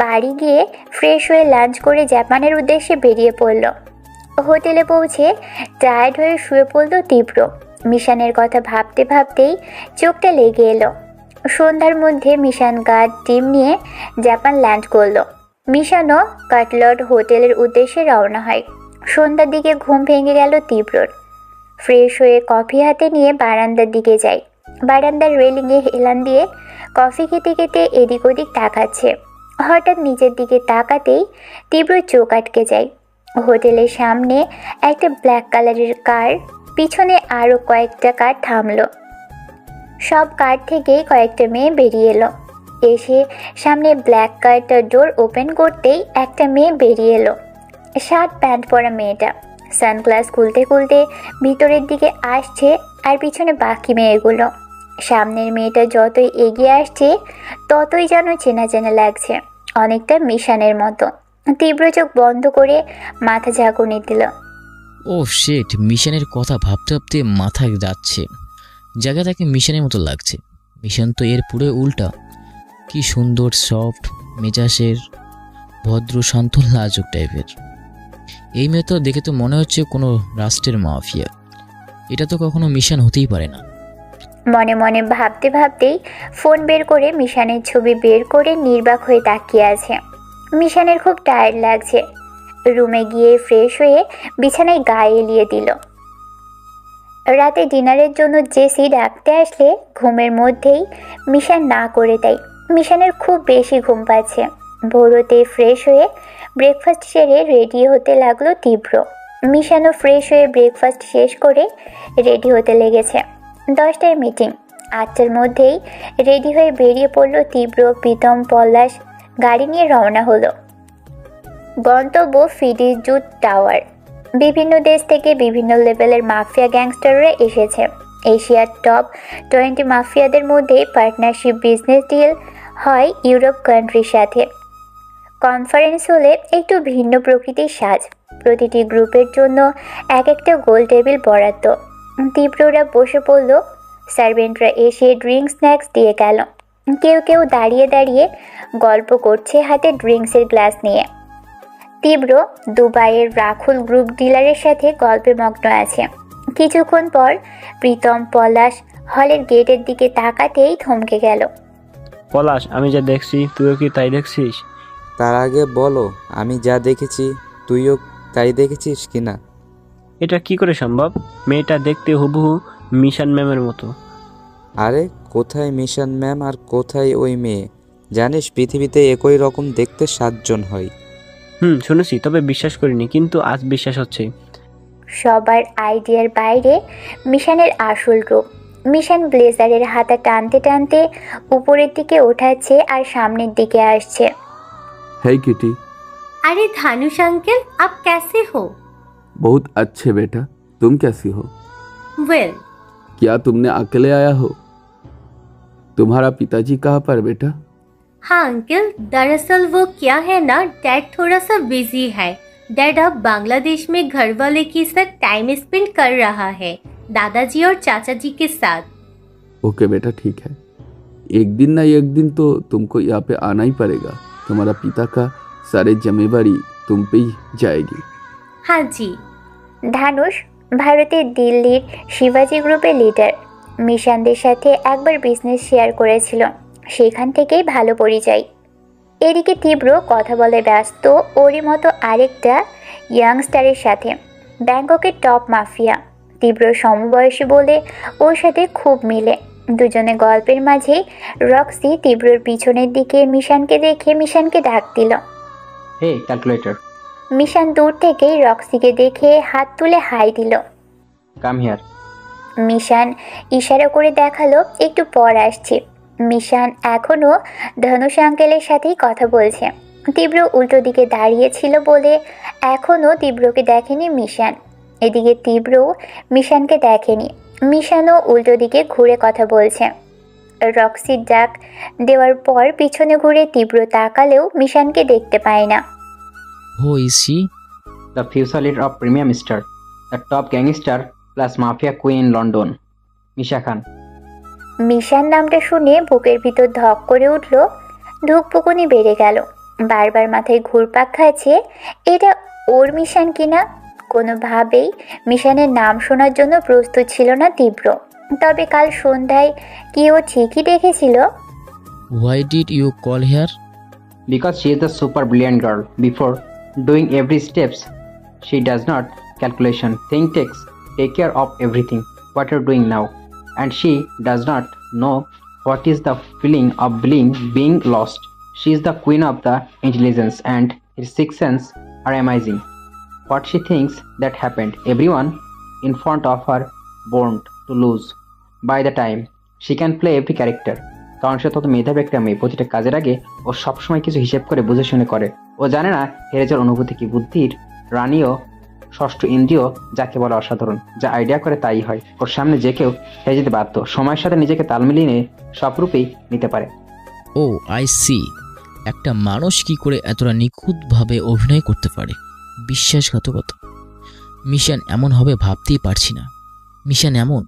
বাড়ি গিয়ে ফ্রেশ হয়ে লাঞ্চ করে জাপানের উদ্দেশ্যে বেরিয়ে পড়ল। হোটেলে পৌঁছে টায়ার্ড হয়ে শুয়ে পড়ল তীব্র। মিশানের কথা ভাবতে ভাবতেই চোখটা লেগে এলো। সন্ধ্যার মধ্যে মিশান গার্ড টিম নিয়ে জাপান ল্যান্ড করলো। মিশানও কাটলট হোটেলের উদ্দেশ্যে রওনা হয়। সন্ধ্যার দিকে ঘুম ভেঙে গেল তীব্রর। ফ্রেশ হয়ে কফি হাতে নিয়ে বারান্দার দিকে যায়। বারান্দার রেলিংয়ে হেলান দিয়ে কফি খেতে খেতে এদিক ওদিক তাকাচ্ছে। হঠাৎ নিচের দিকে তাকাতেই তীব্র চোখ আটকে যায়। হোটেলের সামনে একটা ব্ল্যাক কালারের কার, পিছনে আরও কয়েকটা কার থামলো। সব কার থেকেই কয়েকটা মেয়ে বেরিয়ে এলো। এসে সামনে ব্ল্যাক কারটার ডোর ওপেন করতেই একটা মেয়ে বেরিয়ে এলো। শার্ট প্যান্ট পরা মেয়েটা সানগ্লাস খুলতে খুলতে ভিতরের দিকে আসছে, আর পিছনে বাকি মেয়েগুলো। সামনের মেয়েটা যতই এগিয়ে আসছে ততই যেন চেনা চেনা লাগছে, অনেকটা মিশানের মতো। তীব্র চোখ বন্ধ করে মাথা ঝাঁকুনি দিল। ও শেট, মিশনের কথা ভাবতে ভাবতে মাথা যাচ্ছে। জায়গাটাকে মিশনের মতো লাগছে। মিশন তো এর পুরো উল্টা। কি সুন্দর সফট মেজাজের, ভদ্র শান্ত লাজুক টাইপের। এই মেয়ে তো দেখে তো মনে হচ্ছে কোনো রাষ্ট্রের মাফিয়া। এটা তো কখনো মিশন হতেই পারে না। মনে মনে ভাবতে ভাবতেই ফোন বের করে মিশানের ছবি বের করে নির্বাক হয়ে তাকিয়ে আছে। মিশানের খুব টায়ার্ড লাগছে। রুমে গিয়ে ফ্রেশ হয়ে বিছানায় গায়ে এলিয়ে দিল। রাতে ডিনারের জন্য জেসি ডাকতে আসলে ঘুমের মধ্যেই মিশান না করে দেয়। মিশানের খুব বেশি ঘুম পাচ্ছে। ভোরতে ফ্রেশ হয়ে ব্রেকফাস্ট সেরে রেডি হতে লাগলো তীব্র। মিশানও ফ্রেশ হয়ে ব্রেকফাস্ট শেষ করে রেডি হতে লেগেছে। 10টায় মিটিং। 8টার মধ্যেই রেডি হয়ে বেরিয়ে পড়ল তীব্র, প্রীতম, পলাশ। গাড়ি নিয়ে রওনা হলো। গন্তব্য ফিডিজুট টাওয়ার। বিভিন্ন দেশ থেকে বিভিন্ন লেভেলের মাফিয়া গ্যাংস্টাররা এসেছে। এশিয়ার টপ 20 মাফিয়াদের মধ্যে পার্টনারশিপ বিজনেস ডিল হয় ইউরোপ কান্ট্রির সাথে। কনফারেন্স হলে একটু ভিন্ন প্রকৃতির সাজ। প্রতিটি গ্রুপের জন্য এক একটা গোল টেবিল বরাদ্দ। তীব্ররা বসে পড়ল। সার্ভেন্টরা এসে ড্রিঙ্ক স্ন্যাক্স দিয়ে গেল। কেউ কেউ দাঁড়িয়ে দাঁড়িয়ে গল্প করছে হাতে ড্রিঙ্কসের গ্লাস নিয়ে। তীব্র দুবাইয়ের রাখুল গ্রুপ ডিলারের সাথে গল্পে মগ্ন আছে। কিছুক্ষণ পর প্রীতম পলাশ হলের গেটের দিকে তাকাতেই থমকে গেল। পলাশ, আমি যা দেখছি তুইও কি তাই দেখছিস? তার আগে বলো, আমি যা দেখেছি তুইও তাই দেখেছিস কিনা? এটা কি করে সম্ভব? মেয়েটা দেখতে হুবহু মিশন ম্যামের মতো। আরে কোথায় মিশন ম্যাম আর কোথায় ওই মেয়ে? জানিস পৃথিবীতে একই রকম দেখতে 7 জন হয়। শুনেছি, তবে বিশ্বাস করিনি, কিন্তু আজ বিশ্বাস হচ্ছে। সবার আইডিয়ার বাইরে মিশনের আসল রূপ। মিশন ব্লেজারের হাতা টানতে টানতে উপরের দিকে ওঠাচ্ছে আর সামনের দিকে আসছে। है किटी, अरे धानुष अंकल, आप कैसे हो? बहुत अच्छे बेटा, तुम कैसी हो? वेल, क्या तुमने अकेले आया हो? तुम्हारा पिताजी कहाँ पर बेटा? हाँ अंकल, दरअसल वो क्या है ना, डैड थोड़ा सा बिजी है। डैड अब बांग्लादेश में घर वाले के साथ टाइम स्पेंड कर रहा है, दादाजी और चाचा जी के साथ। ओके बेटा, ठीक है। एक दिन ना एक दिन तो तुमको यहाँ पे आना ही पड़ेगा। तुम्हारा पिता का सारी जिम्मेवारी तुम पे ही जाएगी। हाँ जी। ধানুষ ভারতের দিল্লির শিবাজি গ্রুপের লিডার। মিশনদের সাথে একবার বিজনেস শেয়ার করেছিল, সেখান থেকেই ভালো পরিচয়। এদিকে তীব্র কথা বলে ব্যস্ত ওরই মতো আরেকটা ইয়াংস্টারের সাথে, ব্যাংককের টপ মাফিয়া। তীব্র সমবয়সী বলে ওর সাথে খুব মিলে। দুজনে গল্পের মাঝেই রক্সি তীব্রর পিছনের দিকে মিশানকে দেখে মিশানকে ডাক দিল। হে ক্যালকুলেটর। মিশান দূর থেকেই রক্সিকে দেখে হাত তুলে হাই দিল। Come here. মিশান ইশারা করে দেখালো একটু পর আসছে। মিশান এখনও ধনুষ আঙ্কেলের সাথেই কথা বলছে। তীব্র উল্টো দিকে দাঁড়িয়েছিল বলে এখনও তীব্রকে দেখেনি মিশান। এদিকে তীব্রও মিশানকে দেখেনি। মিশানও উল্টো দিকে ঘুরে কথা বলছে। রক্সির ডাক দেওয়ার পর পিছনে ঘুরে তীব্র তাকালেও মিশানকে দেখতে পায় না। Who is she? The future leader of Premium Star, the top gangster plus mafia queen in London, মিশা খান। মিশান নামটা শুনে বুকের ভিতর ধক করে উঠল, ধুকপুকুনি বেড়ে গেল। বারবার মাথায় ঘুরপাক খাচ্ছে, এটা ওর মিশান কিনা। কোনোভাবেই মিশানের নাম শোনার জন্য প্রস্তুত ছিল না তীব্র। তবে কাল সন্ধ্যায় কি ও ঠিকই দেখেছিল। Why did you call here? Because she is the super brilliant girl. Before doing every steps, she does not calculation, think takes, take care of everything what you're doing now. And she does not know what is the feeling of being lost. She is the queen of the intelligence and her sixth sense are amazing. What she thinks that happened, everyone in front of her born to lose. By the time she can play every character. কারণ সে তত মেধাবী একটা মেয়ে। প্রতিটা কাজের আগে ও সবসময় কিছু হিসেব করে বুঝে শুনে করে। ও জানে না হেরে যাওয়ার অনুভূতি কি। বুদ্ধির রানীও ষষ্ঠ ইন্দ্রিয় যাকে বলা অসাধারণ, যা আইডিয়া করে তাই হয়। ওর সামনে যে কেউ হেরে যেতে বাধ্য, সময়ের সাথে নিজেকে তাল মিলিয়ে নিয়ে সব রূপেই নিতে পারে। ও আই সি। একটা মানুষ কি করে এতটা নিখুঁতভাবে অভিনয় করতে পারে? বিশ্বাসঘাতকতা। মিশন এমন হবে ভাবতেই পারছি না। মিশন এমন।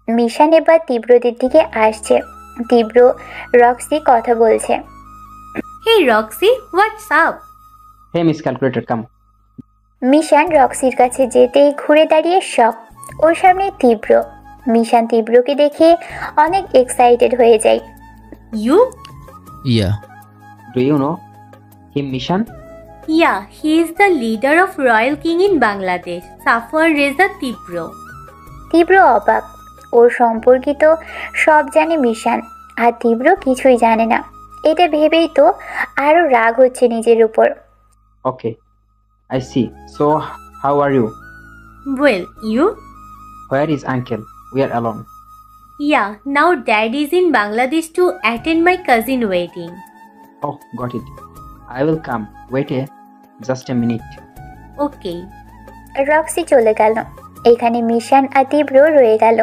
মিশান এবার তীব্রদের দিকে আসছে। তীব্র রক্সি কথা বলছে। Hey Roxy, what's up? হে মিস ক্যালকুলেটর, কাম। মিশান রক্সির কাছে যেতেই ঘুরে দাঁড়িয়ে শক। ওর সামনে তীব্র। মিশান তীব্রকে দেখে অনেক এক্সাইটেড হয়ে যায়। You? Yeah. Do you know him, মিশান? Yeah, he is the leader of Royal King in Bangladesh, Safwan Reza Tibro. তীব্র অবাক। ওর সম্পর্কিত সব জানে মিশান, আর তীব্র কিছুই জানে না। এটা ভেবেই তো আরো রাগ হচ্ছে নিজের উপর। Okay, I see. So, how are you? Well, you? Where is uncle? We are alone. Yeah, now dad is in Bangladesh to attend my cousin wedding. Oh, got it. I will come. Wait just a minute. Okay. Roxie চলে গেল। এখানে মিশান আর তীব্র রয়ে গেল।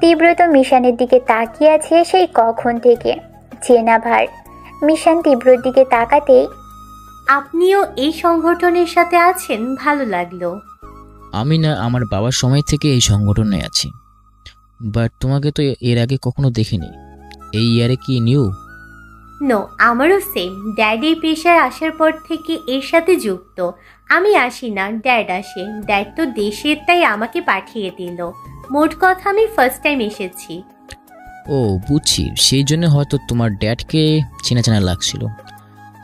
তীব্র তো মিশানের দিকে তাকিয়ে আছে সেই কখন থেকে, চেনা ভার। মিশান তীব্রর দিকে তাকাতেই, আপনিও এই সংগঠনের সাথে আছেন, ভালো লাগলো। আমি না আমার বাবার সময় থেকে এই সংগঠনে আছি, বাট তোমাকে তো এর আগে কখনো দেখিনি। এই ইয়ারে কি নিউ? নো, আমারও সেম। ড্যাড এই পেশায় আসার পর থেকে এর সাথে যুক্ত। আমি আসি না, ড্যাড আসে। ড্যাড তো দেশের, তাই আমাকে পাঠিয়ে দিল। মোট কথা আমি ফার্স্ট টাইম এসেছি। ও বুঝছি, সেই জন্য হয়তো তোমার ড্যাডকে চেনা চেনা লাগছিল।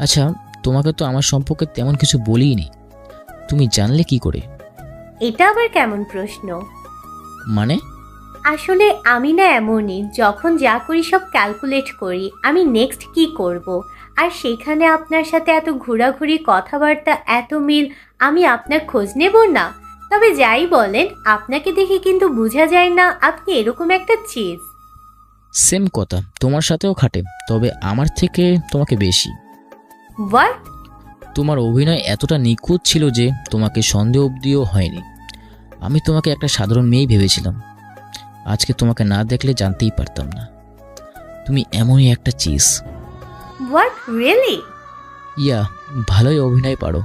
আচ্ছা, তোমাকে তো আমার সম্পর্কে তেমন কিছু বলিনি, তুমি জানলে কি করে? এটা আবার কেমন প্রশ্ন? মানে? আসলে আমি না এমনই, যখন যা করি সব ক্যালকুলেট করি আমি নেক্সট কি করব। আর সেখানে আপনার সাথে এত ঘোরাঘুরি, কথাবার্তা, এত মিল, আমি আপনার খোঁজ নেব না? তবে যাই বলেন, আপনাকে দেখে কিন্তু বোঝা যায় না আপনি এরকম একটা চিজ। সেম কথা, তোমার সাথেও খাটে, তবে আমার থেকে তোমাকে বেশি। হোয়াট? তোমার অভিনয় এতটা নিখুঁত ছিল যে তোমাকে সন্দেহ অবধিও হয়নি। আমি তোমাকে একটা সাধারণ মেয়েই ভেবেছিলাম। আজকে তোমাকে না দেখলে জানতেই পারতাম না তুমি এমনই একটা চিজ। What, really? ইয়া, ভালোই অভিনয় পারো।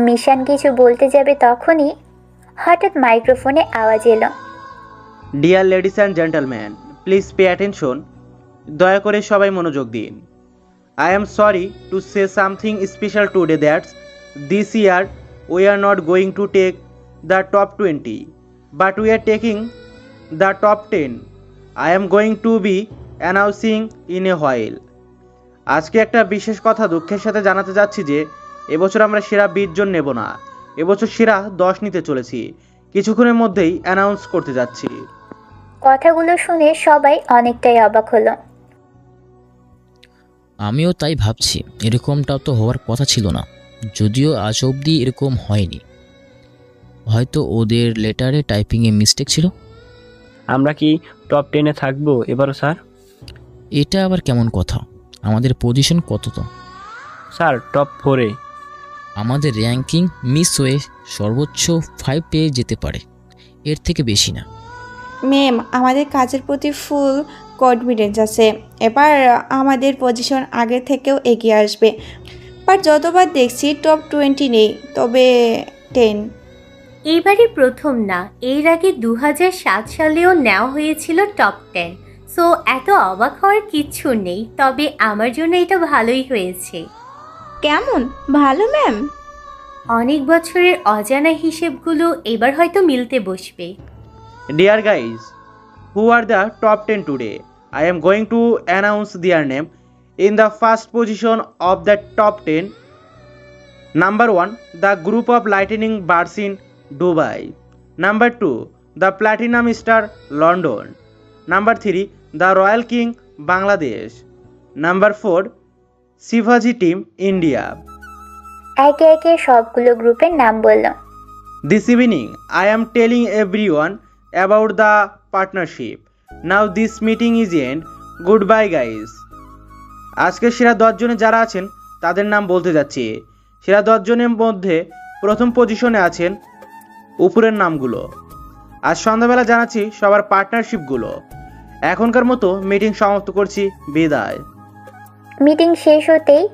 মিশান কিছু বলতে যাবে তখনই হঠাৎ মাইক্রোফোনে আওয়াজ এলো। Dear ladies and gentleman, please pay attention. দয়া করে সবাই মনোযোগ দিন। I am sorry to say something special today, that's this year we are not going to take the top 20, but we are taking the top 10. I am going to be announcing in a while. আজকে একটা বিশেষ কথা দুঃখের সাথে জানাতে যাচ্ছি যে এবছর আমরা সেরা 20 জন নেব না, এবছর সেরা 10 নিতে চলেছি। কিছুক্ষণের মধ্যেই অ্যানাউন্স করতে যাচ্ছি। কথাগুলো শুনে সবাই অনেকটাই অবাক হলো। আমিও তাই ভাবছি, এরকমটাও তো হওয়ার কথা ছিল না, যদিও আজ অবধি এরকম হয়নি। হয়তো ওদের লেটারে টাইপিংয়ে মিস্টেক ছিল। আমরা কি টপ 10-এ থাকবো এবারও স্যার? এটা আবার কেমন কথা? আমাদের পজিশন কত? তো স্যার টপ 4-এ। আমাদের র্যাঙ্কিং মিস হয়ে সর্বোচ্চ 5 পেয়ে যেতে পারে, এর থেকে বেশি না। ম্যাম, আমাদের কাজের প্রতি ফুল কনফিডেন্স আছে। এবার আমাদের পজিশন আগে থেকেও এগিয়ে আসবে। বাট যতবার দেখছি টপ 20 নেই, তবে 10। এইবারই প্রথম না, এর আগে 2007 সালেও নেওয়া হয়েছিল টপ 10। সো এত অবাক হওয়ার কিচ্ছু নেই, তবে আমার জন্য এটা ভালোই হয়েছে। কেমন ভালো ম্যাম? অনেক বছরের অজানা হিসেবগুলো এবার হয়তো মিলতে বসবে। Dear guys, who are the top 10 today? I am going to announce their name. In the first position of the top 10, number 1, the group of lightning birds in Dubai. Number 2, the Platinum Star London. Number 3, the Royal King Bangladesh. Number 4, Shivaji Team India. একে একে সবগুলো গ্রুপের নাম বলল। This evening, I am telling everyone about the partnership. Now this meeting is end. Goodbye guys. আজকে সেরা 10 জনে যারা আছেন তাদের নাম বলতে যাচ্ছি। সেরা 10 জনের মধ্যে প্রথম পজিশনে আছেন উপরের নামগুলো। আজ সন্ধ্যাবেলা জানাচ্ছি সবার পার্টনারশিপগুলো। এখনকার মতো মিটিং সমাপ্ত করছি, বিদায়। মিটিং শেষ হতেই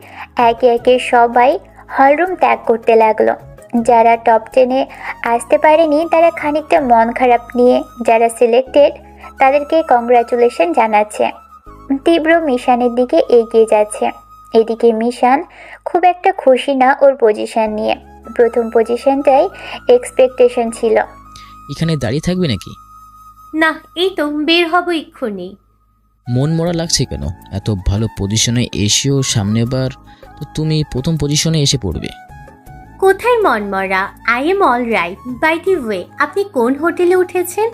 একে একে সবাই হলরুম ত্যাগ করতে লাগলো। যারা টপ 10-এ আসতে পারেনি তারা খানিকটা মন খারাপ নিয়ে যারা সিলেক্টেড তাদেরকে কংগ্রাচুলেশন জানাচ্ছে। তীব্র মিশানের দিকে এগিয়ে যাচ্ছে। এদিকে মিশান খুব একটা খুশি না ওর পজিশন নিয়ে। প্রথম পজিশনটাই এক্সপেকটেশন ছিল। এখানে দাঁড়িয়ে থাকবে নাকি? না, এই তো বের হব এক্ষুনি। মন মরা লাগছে কেন? এত ভালো পজিশনে এসেও সামনেবার তো তুমি প্রথম পজিশনে এসে পড়বে। কোথায় মনমরা? I am all right. By the way, আপনি কোন হোটেলে উঠেছেন?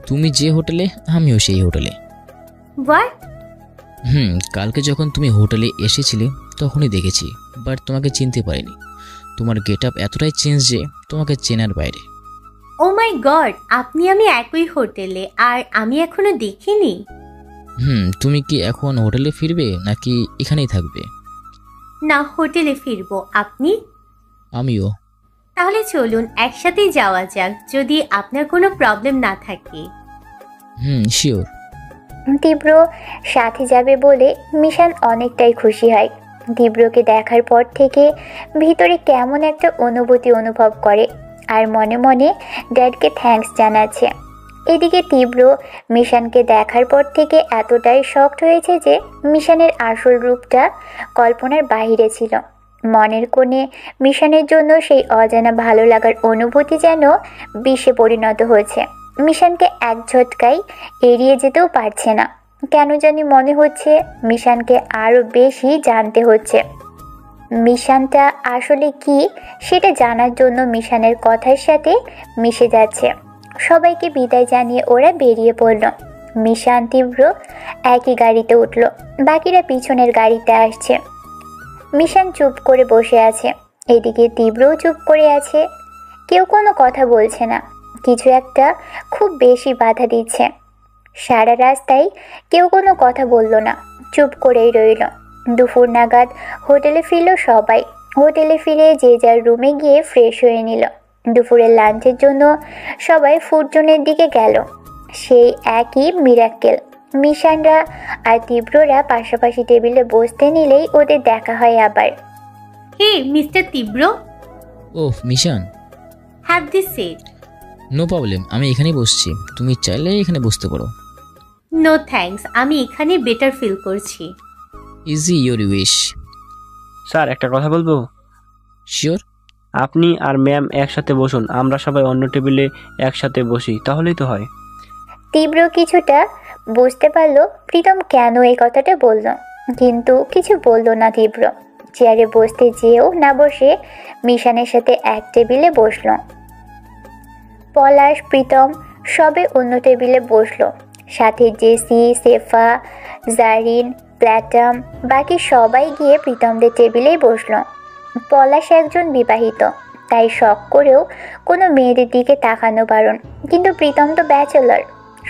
তুমি যে হোটেলে, আমিও সেই হোটেলে। হোয়াট? কালকে যখন তুমি হোটেলে এসেছিলে তখনই দেখেছি, বাট তোমাকে চিনতে পারিনি। তোমার গেট আপ এতটাই চেঞ্জ যে তোমাকে চেনার বাইরে। ও মাই গড, আপনি আমি একই হোটেলে, আর আমি এখনো দেখিনি। তুমি কি এখন হোটেলে ফিরবে নাকি এখানেই থাকবে? না, হোটেলে ফিরবো। আপনি? আমিও। তাহলে চলুন একসাথেই যাওয়া যাক, যদি আপনার কোনো প্রবলেম না থাকে। শিওর। তীব্র সাথে যাবে বলে মিশান অনেকটাই খুশি হয়। তীব্রকে দেখার পর থেকে ভিতরে কেমন একটা অনুভূতি অনুভব করে, আর মনে মনে ড্যাডকে থ্যাঙ্কস জানাচ্ছে। এদিকে তীব্র মিশানকে দেখার পর থেকে এতটাই শকড হয়েছে যে মিশানের আসল রূপটা কল্পনার বাহিরে ছিল। মনের কোণে মিশানের জন্য সেই অজানা ভালো লাগার অনুভূতি যেন বিষে পরিণত হয়েছে। মিশানকে এক ঝটকায় এড়িয়ে যেতেও পারছে না। কেন জানি মনে হচ্ছে মিশানকে আরও বেশি জানতে হচ্ছে। মিশানটা আসলে কি সেটা জানার জন্য মিশানের কথার সাথে মিশে যাচ্ছে। সবাইকে বিদায় জানিয়ে ওরা বেরিয়ে পড়ল। মিশান তীব্র একই গাড়িতে উঠল, বাকিরা পিছনের গাড়িতে আসছে। মিশান চুপ করে বসে আছে, এদিকে তীব্রও চুপ করে আছে। কেউ কোনো কথা বলছে না, কিছু একটা খুব বেশি বাধা দিচ্ছে। সারা রাস্তায় কেউ কোনো কথা বলল না, চুপ করেই রইল। দুপুর নাগাদ হোটেলে ফিরল সবাই। হোটেলে ফিরে যে যার রুমে গিয়ে ফ্রেশ হয়ে নিল। দুপুরের লাঞ্চের জন্য সবাই ফুড জোনের দিকে গেল। সেই একই মিরাক্কেল। মিশানরা আর তীব্ররা পাশাপাশি টেবিলে বসতে নিলেই ওদের দেখা হয় আবার। Hey mister Tibro, oh Mishan, have this seat. No problem, আমি এখানেই বসছি, তুমি চাইলে এখানে বসতে পারো। নো থ্যাঙ্কস, আমি এখানে বেটার ফিল করছি। Easy your wish. স্যার একটা কথা বলবো? শিওর। আপনি আর ম্যাম একসাথে বসুন, আমরা সবাই অন্য টেবিলে একসাথে বসি, তাহলেই তো হয়। তীব্র কিছুটা বুঝতে পারল প্রীতম কেন এই কথাটা বলল, কিন্তু কিছু বলল না। তীব্র চেয়ারে বসতে যেও না বসে মিশানের সাথে এক টেবিলে বসল। পলাশ, প্রীতম সবে অন্য টেবিলে বসলো। সাথে জেসি, সেফা, জারিন, প্ল্যাটাম, বাকি সবাই গিয়ে প্রীতমদের টেবিলেই বসলো। পলাশ একজন বিবাহিত, তাই শখ করেও কোনো মেয়েদের দিকে তাকানো বারণ, কিন্তু প্রীতম তো ব্যাচেলর।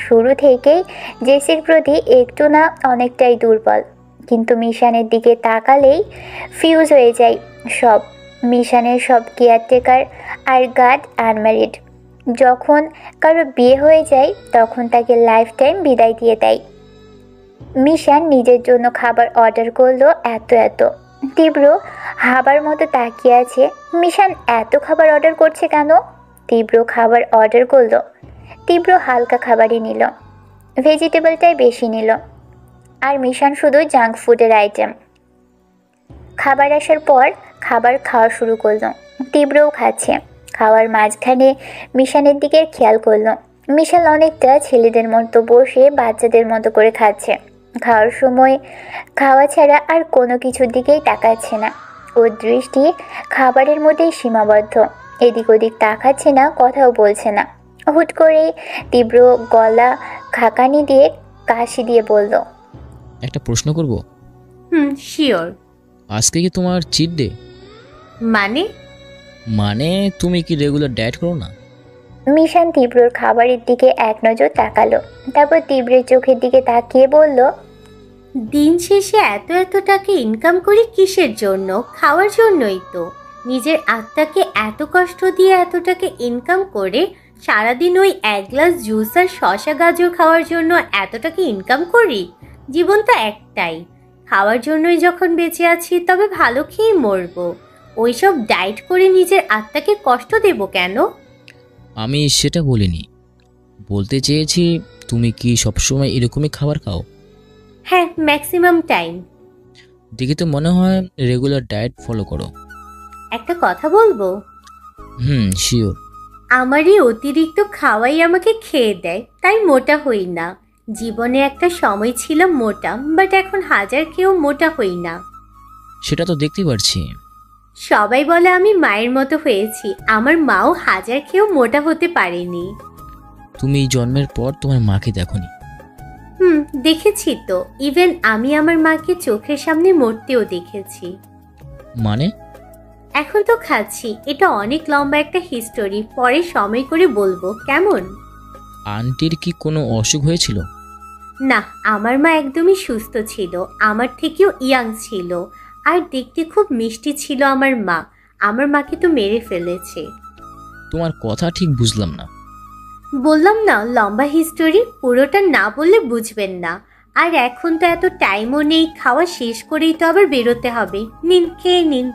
শুরু থেকেই জেসির প্রতি একটু না অনেকটাই দুর্বল, কিন্তু মিশানের দিকে তাকালেই ফিউজ হয়ে যায় সব। মিশানের সব কেয়ারটেকার আর গার্ড আনম্যারিড। যখন কারো বিয়ে হয়ে যায় তখন তাকে লাইফ টাইম বিদায় দিয়ে দেয়। মিশান নিজের জন্য খাবার অর্ডার করলো এত। তীব্র হাবার মতো তাকিয়ে আছে, মিশান এত খাবার অর্ডার করছে কেন? তীব্র খাবার অর্ডার করলো। তীব্র হালকা খাবারই নিল, ভেজিটেবলটাই বেশি নিল, আর মিশান শুধু জাঙ্ক ফুডের আইটেম। খাবার আসার পর খাবার খাওয়া শুরু করলো। তীব্রও খাচ্ছে। খাওয়ার মাঝখানে মিশানের দিকে খেয়াল করলো। মিশাল অনেকটা ছেলেদের মতো বসে বাচ্চাদের মতো করে খাচ্ছে। খাওয়ার সময় খাওয়া ছাড়া আর কোনো কিছুর দিকেই তাকাচ্ছে না। ওর দৃষ্টি খাবারের মধ্যেই সীমাবদ্ধ, এদিক ওদিক তাকাচ্ছে না, কথাও বলছে না। হুট করেই তীব্র গলা খাকানি দিয়ে কাশি দিয়ে বলল, একটা প্রশ্ন করব? শিওর। আজকে কি তোমার চিট ডে? মানে তুমি কি রেগুলার ডায়েট করো না? মিশান তীব্রর খাবারের দিকে এক নজর তাকালো, তারপর তীব্রের চোখের দিকে তাকিয়ে বলল, দিন শেষে এত টাকা ইনকাম করি কিসের জন্য? খাওয়ার জন্যই তো। নিজের আত্মাকে এত কষ্ট দিয়ে এত টাকা ইনকাম করে সারাদিন ওই এক গ্লাস জুস আর শশা গাজর খাওয়ার জন্য এত টাকা ইনকাম করি? জীবন তো একটাই, খাওয়ার জন্যই যখন বেঁচে আছি তবে ভালো খেয়েই মরবো। ওইসব ডায়েট করে নিজের আত্মাকে কষ্ট দেব কেন? আমি সেটা বলিনি, বলতে চেয়েছি তুমি কি সবসময় এরকমই খাবার খাও? হ্যাঁ, ম্যাক্সিমাম টাইম। দেখে তো মনে হয় রেগুলার ডায়েট ফলো করো। একটা কথা বলবো? শিওর। আমার এই অতিরিক্ত খাওয়াই আমাকে খেয়ে দেয়, তাই মোটা হই না। জীবনে একটা সময় ছিল মোটা, বাট এখন হাজার খেয়েও মোটা হই না। সেটা তো দেখতে পারছি। সবাই বলে আমি মায়ের মতো হয়েছি, আমার মাও হাজার খেয়েও মোটা হতে পারেনি। তুমি জন্মের পর তোমার মাকে দেখোনি? দেখেছি তো, ইভেন আমি আমার মাকে চোখের সামনে মরতেও দেখেছি। মানে? এখন তো খাচ্ছি, এটা অনেক লম্বা একটা হিস্টোরি, পরে সময় করে বলবো, কেমন? আন্টির কি কোনো অসুখ হয়েছিল? না, আমার মা একদমই সুস্থ ছিল, আমার থেকেও ইয়াং ছিল, আর দেখতে খুব মিষ্টি ছিল আমার মা। আমার মাকে তো মেরে ফেলেছে। তোমার কথা ঠিক বুঝলাম না। বললাম না লম্বা হিস্টোরি, পুরোটা না বললে বুঝবেন না। আর এখন তো এত টাইমও নেই, খাওয়া শেষ করেই তো আবার বেরোতে হবে। নিন, খেয়ে নিন।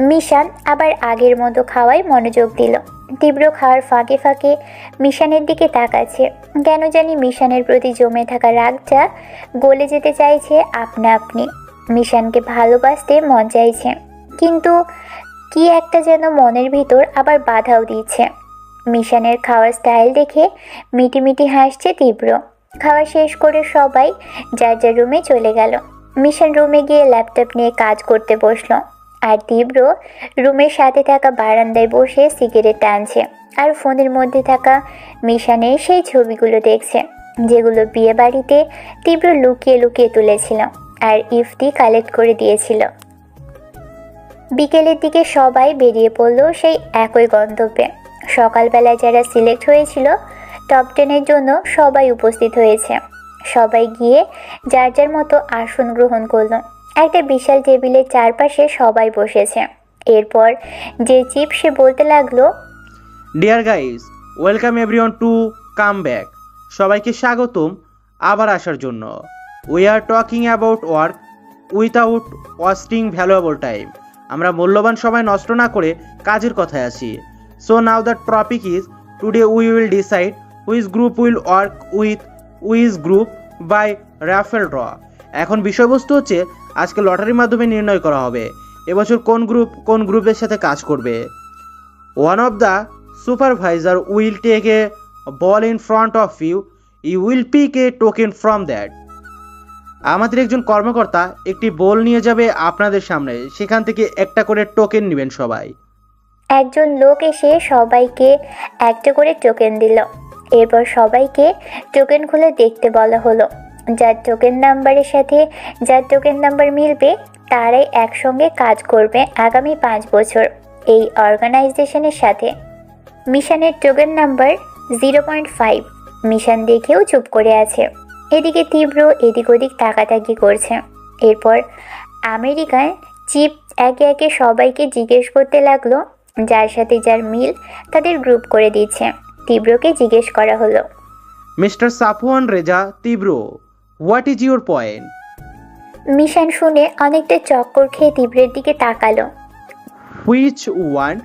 মিশান আবার আগের মতো খাওয়ায় মনোযোগ দিল। তীব্র খাওয়ার ফাঁকে ফাঁকে মিশানের দিকে তাকাচ্ছে। কেন জানি মিশানের প্রতি জমে থাকা রাগটা গলে যেতে চাইছে আপনা আপনি। মিশানকে ভালোবাসতে মন চাইছে, কিন্তু কি একটা যেন মনের ভিতর আবার বাধাও দিচ্ছে। মিশানের খাওয়ার স্টাইল দেখে মিটিমিটি হাসছে তীব্র। খাওয়া শেষ করে সবাই যার যার রুমে চলে গেল। মিশান রুমে গিয়ে ল্যাপটপ নিয়ে কাজ করতে বসলো, আর তীব্র রুমের সাথে থাকা বারান্দায় বসে সিগারেট টানছে আর ফোনের মধ্যে থাকা মিশানের সেই ছবিগুলো দেখছে, যেগুলো বিয়ে বাড়িতে তীব্র লুকিয়ে লুকিয়ে তুলেছিল আর ইফতি কালেক্ট করে দিয়েছিল। বিকেলের দিকে সবাই বেরিয়ে পড়লো সেই একই গন্তব্যে। সকালবেলায় যারা সিলেক্ট হয়েছিল টপ 10-এর জন্য সবাই উপস্থিত হয়েছে। সবাই গিয়ে যার যার মতো আসন গ্রহণ করলো। একটা বিশাল টেবিলের চারপাশে সবাই বসেছে। এরপর যে চিপ সে বলতে লাগলো, dear guys, welcome everyone to come back. সবাইকে স্বাগতম আবার আসার জন্য। We are talking about work without wasting valuable time. আমরা মূল্যবান সময় নষ্ট না করে কাজের কথায় আসি। So now the topic is today we will decide which group will work with which group by raffle draw. এখন বিষয়বস্তু হচ্ছে আজকে লটারির মাধ্যমে নির্ণয় করা হবে এবছর কোন গ্রুপের সাথে কাজ করবে। One of the supervisor will take a ball in front of you will pick a token from that. আমাদের একজন কর্মকর্তা একটি বল নিয়ে যাবে আপনাদের সামনে, সেখান থেকে একটা করে টোকেন নেবেন সবাই। একজন লোক এসে সবাইকে একটা করে টোকেন দিল। এরপর সবাইকে টোকেন খুলে দেখতে বলা হলো। যার টোকেন নাম্বারের সাথে যার টোকেন নাম্বার মিলবে তারাই একসঙ্গে কাজ করবে আগামী 5 বছর এই অর্গানাইজেশনের সাথে। মিশানের টোকেন নাম্বার 0.5। মিশান দেখেও চুপ করে আছে। এদিকে তীব্র এদিক ওদিক তাকাতাকি করছে। এরপর আমেরিকার চিফ একে একে সবাইকে জিজ্ঞেস করতে লাগলো, যার সাথে যার মিল তাদের গ্রুপ করে দিচ্ছে। তীব্রকে জিজ্ঞেস করা হলো, মিস্টার সাফওয়ান রেজা তীব্র, হোয়াট ইজ ইউর পয়েন্ট? মিশান শুনে অনেকটা চক্কর খেয়ে তীব্রের দিকে তাকালো। Which one?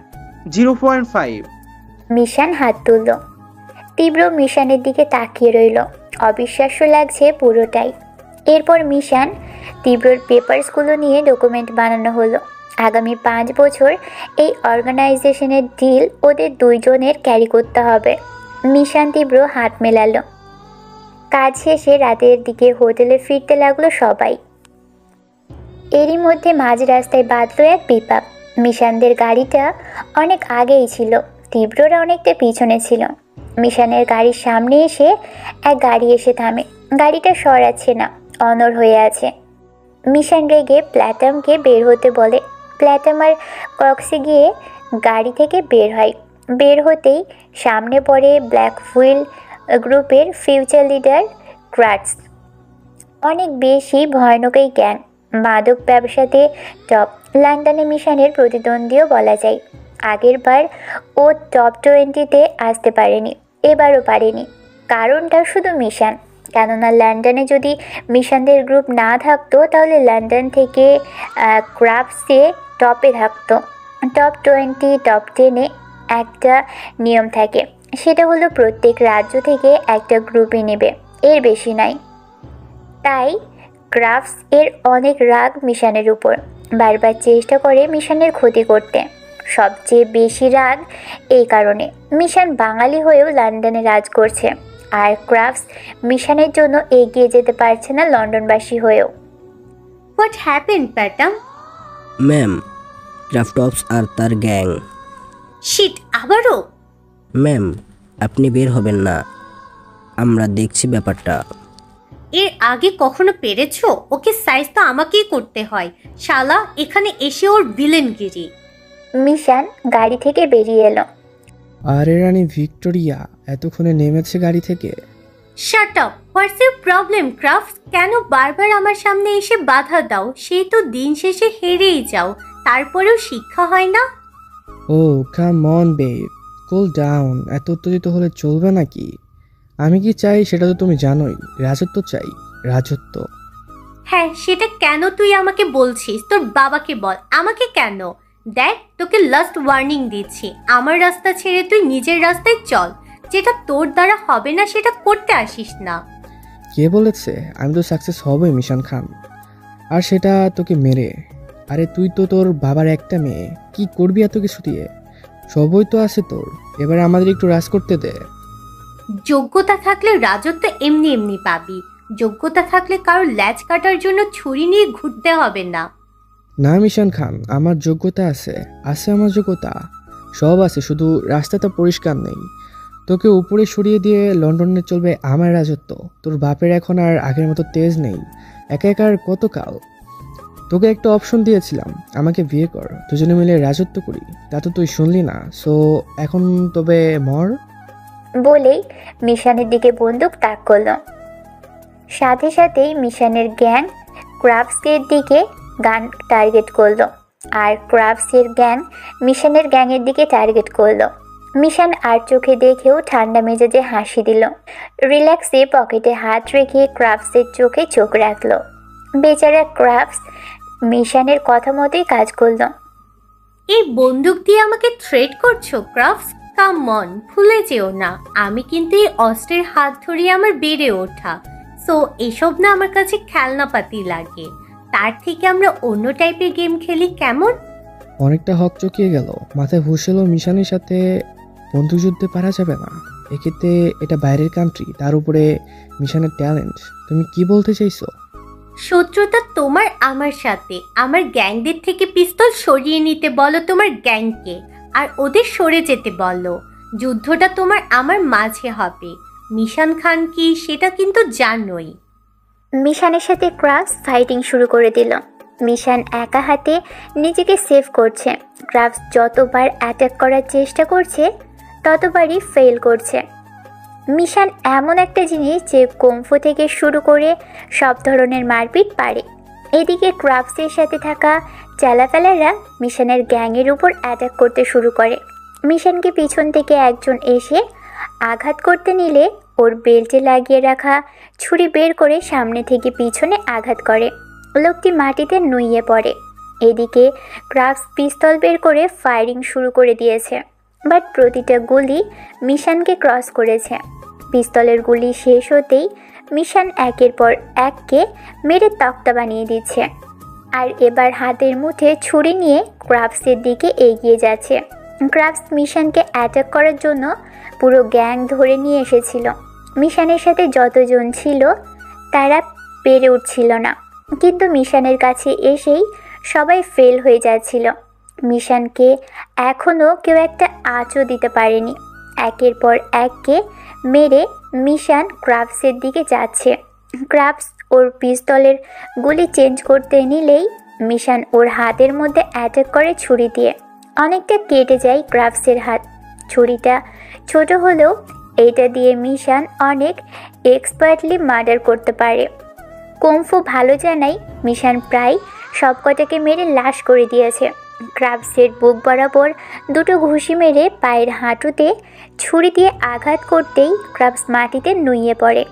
0.5। মিশান হাত তুলল। তীব্র মিশানের দিকে তাকিয়ে রইল। অবিশ্বাস্য লাগছে পুরোটাই। এরপর মিশান তীব্রর পেপারসগুলো নিয়ে ডকুমেন্ট বানানো হলো। আগামী 5 বছর এই অর্গানাইজেশনের ডিল ওদের দুইজনের ক্যারি করতে হবে। মিশান তীব্র হাত মেলালো। কাজ শেষে রাতের দিকে হোটেলে ফিরতে লাগলো সবাই। এরই মধ্যে মাঝ রাস্তায় বাঁধলো এক বিপাক। মিশানদের গাড়িটা অনেক আগেই ছিল, তীব্ররা অনেকটা পিছনে ছিল। মিশানের গাড়ির সামনে এসে এক গাড়ি এসে থামে। গাড়িটা সরাচ্ছে না, অনড় হয়ে আছে। মিশান রেগে প্ল্যাটামকে বের হতে বলে। প্ল্যাটাম আর কক্সে গিয়ে গাড়ি থেকে বের হয়। বের হতেই সামনে পড়ে ব্ল্যাক হুইল গ্রুপের ফিউচার লিডার ক্রাটস। অনেক বেশি ভয়ানক এই গ্যাং, মাদক ব্যবসাতে টপ। লন্ডনে মিশানের প্রতিদ্বন্দ্বীও বলা যায়। আগের বার ও টপ 20-তে আসতে পারেনি, এবারও পারেনি। কারণটা শুধু মিশান। কেননা লন্ডনে যদি মিশানদের গ্রুপ না থাকতো তাহলে লন্ডন থেকে ক্রাফটসে টপে থাকতো। টপ 20, টপ 10-এ একটা নিয়ম থাকে, সেটা হলো প্রত্যেক রাজ্য থেকে একটা গ্রুপই নেবে, এর বেশি নাই। তাই ক্রাফটস এর অনেক রাগ মিশানের উপর, বারবার চেষ্টা করে মিশানের ক্ষতি করতে। সবচেয়ে বেশি রাগ এই কারণে, মিশান বাঙালি হয়েও লন্ডনে রাজ করছে, আর ক্রাফটস মিশানের জন্য এগিয়ে যেতে পারছে না লন্ডনবাসী হয়েও। হোয়াট হ্যাপেন প্যাটাম? ম্যাম, ক্রাফটস আর তার গ্যাং। শিট, আবারও? ম্যাম, আপনি বের হবেন না, আমরা দেখছি ব্যাপারটা। এর আগে কখনো পেরেছো? ওকে সাইজ তো আমাকেই করতে হয়। শালা এখানে এসে ওর ভিলেনগিরি। মিশান গাড়ি থেকে বেরিয়ে এলো। আরে রানী ভিক্টোরিয়া এতক্ষণে নেমেছে গাড়ি থেকে? Shut up! What's your problem crafts? কেন বারবার আমার সামনে এসে বাধা দাও? সেই তো দিন শেষে হেরেই যাও, তারপরেও শিক্ষা হয় না? Oh come on babe, cool down. এত উত্তেজিত হলে চলবে নাকি? আমি কি চাই সেটা তো তুমি জানোই। রাজত্ব চাই, রাজত্ব। হ্যাঁ, সেটা কেন তুই আমাকে বলছিস? তোর বাবাকে বল, আমাকে কেন? দেখ, তোকে লাস্ট ওয়ার্নিং দিচ্ছি, আমার রাস্তা ছেড়ে তুই নিজের রাস্তায় চল। যেটা তোর দ্বারা হবে না সেটা করতে আসিস না। কে বলেছে আমি তো সাকসেস হবই মিশন খান, আর সেটা তোকে মেরে? আরে তুই তো তোর বাবার একটা মেয়ে, কি করবি এত কিছু দিয়ে? সবই তো আছে তোর, এবার আমাদের একটু রাজ করতে দে। যোগ্যতা থাকলে রাজত্ব এমনি এমনি পাবি। যোগ্যতা থাকলে কারোর ল্যাজ কাটার জন্য ছুরি নিয়ে ঘুরতে হবে না। না মিশন খান, আমার যোগ্যতা আছে, আমার যোগ্যতা সব আছে, শুধু রাস্তাটা পরিষ্কার নেই। তোকে উপরে সরিয়ে দিয়ে লন্ডনে চলবে আমার রাজত্ব। তোর বাপের এখন আর আগের মতো তেজ নেই, একা একা আর কত কাল। তোকে একটা অপশন দিয়েছিলাম, আমাকে বিয়ে কর, দুজনে মিলে রাজত্ব করি, তা তো তুই শুনলি না। সো এখন তবে মর। বলেই মিশানের দিকে বন্দুক তাক করল। সাথে সাথেই মিশানের গ্যাং ক্রাবসের দিকে গান টার্গেট করলো, আর ক্রাবসের গ্যাং মিশানের গ্যাংয়ের দিকে টার্গেট করলো। মিশান আর চোখে দেখেও ঠান্ডা মেজাজে হাসি দিল। রিল্যাক্সে পকেটে হাত রেখে ক্রাবসের চোখে চোখ রাখলো। বেচারা ক্রাবস মিশানের কথা মতোই কাজ করলো। এই বন্দুক দিয়ে আমাকে থ্রেট করছো ক্রাফটস? কাম অন, ভুলে যেও না আমি কিন্তু এই অস্ত্রের হাত ধরিয়ে আমার বেড়ে ওঠা। সো এসব না আমার কাছে খেলনাপাতি লাগে। তার থেকে আমরা অন্য টাইপের গেম খেলি, কেমন? অনেকটা হক চকিয়ে গেল, মাথায় হুশ এলো মিশানের সাথে বন্দুকযুদ্ধে পারা যাবে না। এক্ষেত্রে এটা বাইরের কান্ট্রি, তার উপরে মিশানের ট্যালেন্ট। তুমি কি বলতে চাইছো? শত্রুতা তোমার আমার সাথে। আমার গ্যাংদের থেকে পিস্তল সরিয়ে নিতে বলো তোমার গ্যাংকে, আর ওদের সরে যেতে বলো। যুদ্ধটা তোমার আমার মাঝে হবে। মিশান খান কি সেটা কিন্তু জানোই। মিশানের সাথে ক্রাবস ফাইটিং শুরু করে দিল। মিশান একা হাতে নিজেকে সেভ করছে। ক্রাবস যতবার অ্যাটাক করার চেষ্টা করছে ততবারই ফেল করছে। মিশান এমন একটা জিনিস যে কুংফু থেকে শুরু করে সব ধরনের মারপিট পারে। এদিকে ক্রাবসের সাথে থাকা চালাফেলারা মিশানের গ্যাংয়ের উপর অ্যাটাক করতে শুরু করে। মিশানকে পিছন থেকে একজন এসে আঘাত করতে নিলে ওর বেল্টে লাগিয়ে রাখা ছুরি বের করে সামনে থেকে পিছনে আঘাত করে। লোকটি মাটিতে নুইয়ে পড়ে। এদিকে ক্রাবস পিস্তল বের করে ফায়ারিং শুরু করে দিয়েছে, বাট প্রতিটা গুলি মিশানকে ক্রস করেছে। পিস্তলের গুলি শেষ হতেই মিশান একের পর এককে মেরে তক্তা বানিয়ে দিচ্ছে, আর এবার হাতের মুঠে ছুরি নিয়ে ক্রাবসের দিকে এগিয়ে যাচ্ছে। ক্রাবস মিশানকে অ্যাটাক করার জন্য পুরো গ্যাং ধরে নিয়ে এসেছিল। মিশানের সাথে যতজন ছিল তারা পেরে উঠছিল না, কিন্তু মিশানের কাছে এসেই সবাই ফেল হয়ে যাচ্ছিল। মিশানকে এখনও কেউ একটা আঁচও দিতে পারেনি। একের পর এককে মেরে মিশান ক্রাবসের দিকে যাচ্ছে। ক্রাবস ওর পিস্তলের গুলি চেঞ্জ করতে নিলেই মিশান ওর হাতের মধ্যে অ্যাটাক করে ছুরি দিয়ে। অনেকটা কেটে যায় ক্রাবসের হাত। ছুরিটা ছোট হলেও এইটা দিয়ে মিশান অনেক এক্সপার্টলি মার্ডার করতে পারে। কুংফু ভালো জানাই মিশান প্রায় সবকটাকে মেরে লাশ করে দিয়েছে। ক্রাবসের বুক বরাবর দুটো ঘুষি মেরে পায়ের হাঁটুতে ছুরি দিয়ে আঘাত করতেই ক্রাবস মাটিতে নুইয়ে পড়ে।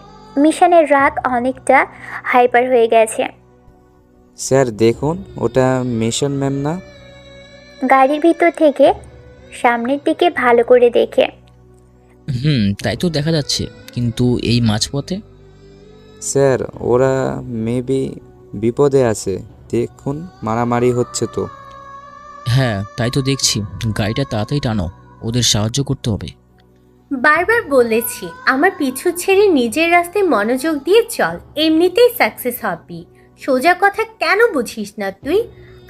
মিশানের রাগ অনেকটা হাইপার হয়ে গেছে। স্যার দেখুন, ওটা মিশন ম্যাম না? গাড়ির ভিতর থেকে সামনের দিকে ভালো করে দেখে। তাই তো দেখা যাচ্ছে, কিন্তু এই মাঝপথে? স্যার ওরা মেবি বিপদে আছে, দেখুন মারামারি হচ্ছে তো। হ্যাঁ তাই তো দেখছি, গাড়িটা তাড়াতাড়ি টানো, ওদের সাহায্য করতে হবে। বারবার বলেছি আমার পিছু ছেড়ে নিজের রাস্তায় মনোযোগ দিয়ে চল, এমনিতেই সাকসেস হবি। সোজা কথা কেন বুঝিস না তুই?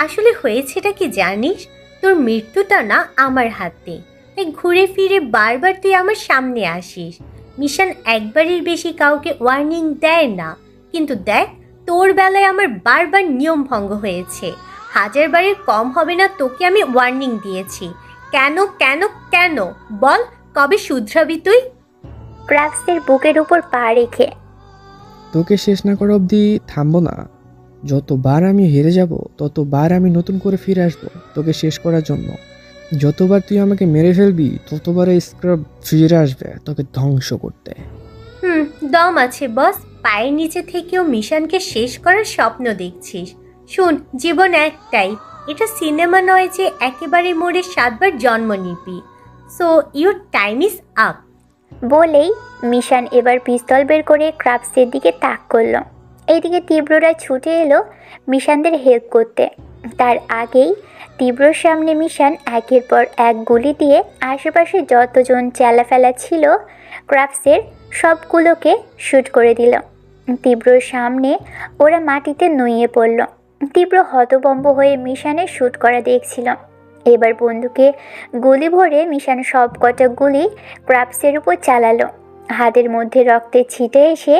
আসলে হয়েছেটা কি জানিস? তোর মৃত্যুটা না আমার হাতে, তাই ঘুরে ফিরে বারবার তুই আমার সামনে আসিস। মিশন একবারের বেশি কাউকে ওয়ার্নিং দেয় না, কিন্তু দেখ তোর বেলায় আমার বারবার নিয়ম ভঙ্গ হয়েছে। 1000 বারের কম হবে না তোকে আমি ওয়ার্নিং দিয়েছি। কেন কেন কেন বল, কবে শুধরাবি তুই? ক্রাবসের বুকের উপর পা রেখে। তোকে শেষ না করা অবধি থামবো না। যতবার আমি হেরে যাব ততবার আমি নতুন করে ফিরে আসবো তোকে শেষ করার জন্য। যতবার তুই আমাকে মেরে ফেলবি ততবার এই স্ক্রাব ফিরে আসবে তোকে ধ্বংস করতে। দম আছে বস, পায়ের নিচে থেকেও মিশনকে শেষ করার স্বপ্ন দেখছিস। শুন, জীবন একটাই, এটা সিনেমা নয় যে একেবারে মোড়ে 7 বার জন্ম নিবি। So your time is up. বলেই মিশান এবার পিস্তল বের করে ক্রাফটসের দিকে তাক করলো। এইদিকে তীব্ররা ছুটে এলো মিশানদের হেল্প করতে। তার আগেই তীব্রর সামনে মিশান একের পর এক গুলি দিয়ে আশেপাশে যতজন চেলাফেলা ছিল ক্রাফটসের সবগুলোকে শ্যুট করে দিল। তীব্রর সামনে ওরা মাটিতে নুইয়ে পড়ল। তীব্র হতভম্ব হয়ে মিশানের শ্যুট করা দেখছিল। এবার বন্দুকে গুলি ভরে মিশান সব কটা গুলি ক্রাফটসের উপর চালালো। হাতের মধ্যে রক্তের ছিটে এসে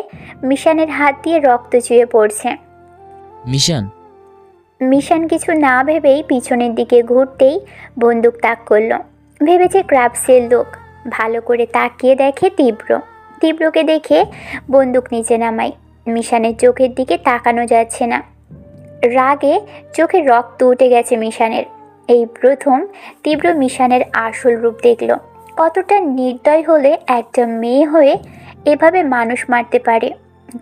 মিশানের হাত দিয়ে রক্ত চুয়ে পড়ছে। মিশান কিছু না ভেবেই পিছনের দিকে ঘুরতেই বন্দুক তাক করলো। ভেবেছে ক্রাফটসের লোক। ভালো করে তাকিয়ে দেখে তীব্রকে দেখে বন্দুক নিচে নামায়। মিশানের চোখের দিকে তাকানো যাচ্ছে না। রাগে চোখে রক্ত উঠে গেছে মিশানের। এই প্রথম তীব্র মিশানের আসল রূপ দেখল। কতটা নির্দয় হলে একটা মেয়ে হয়ে এভাবে মানুষ মারতে পারে।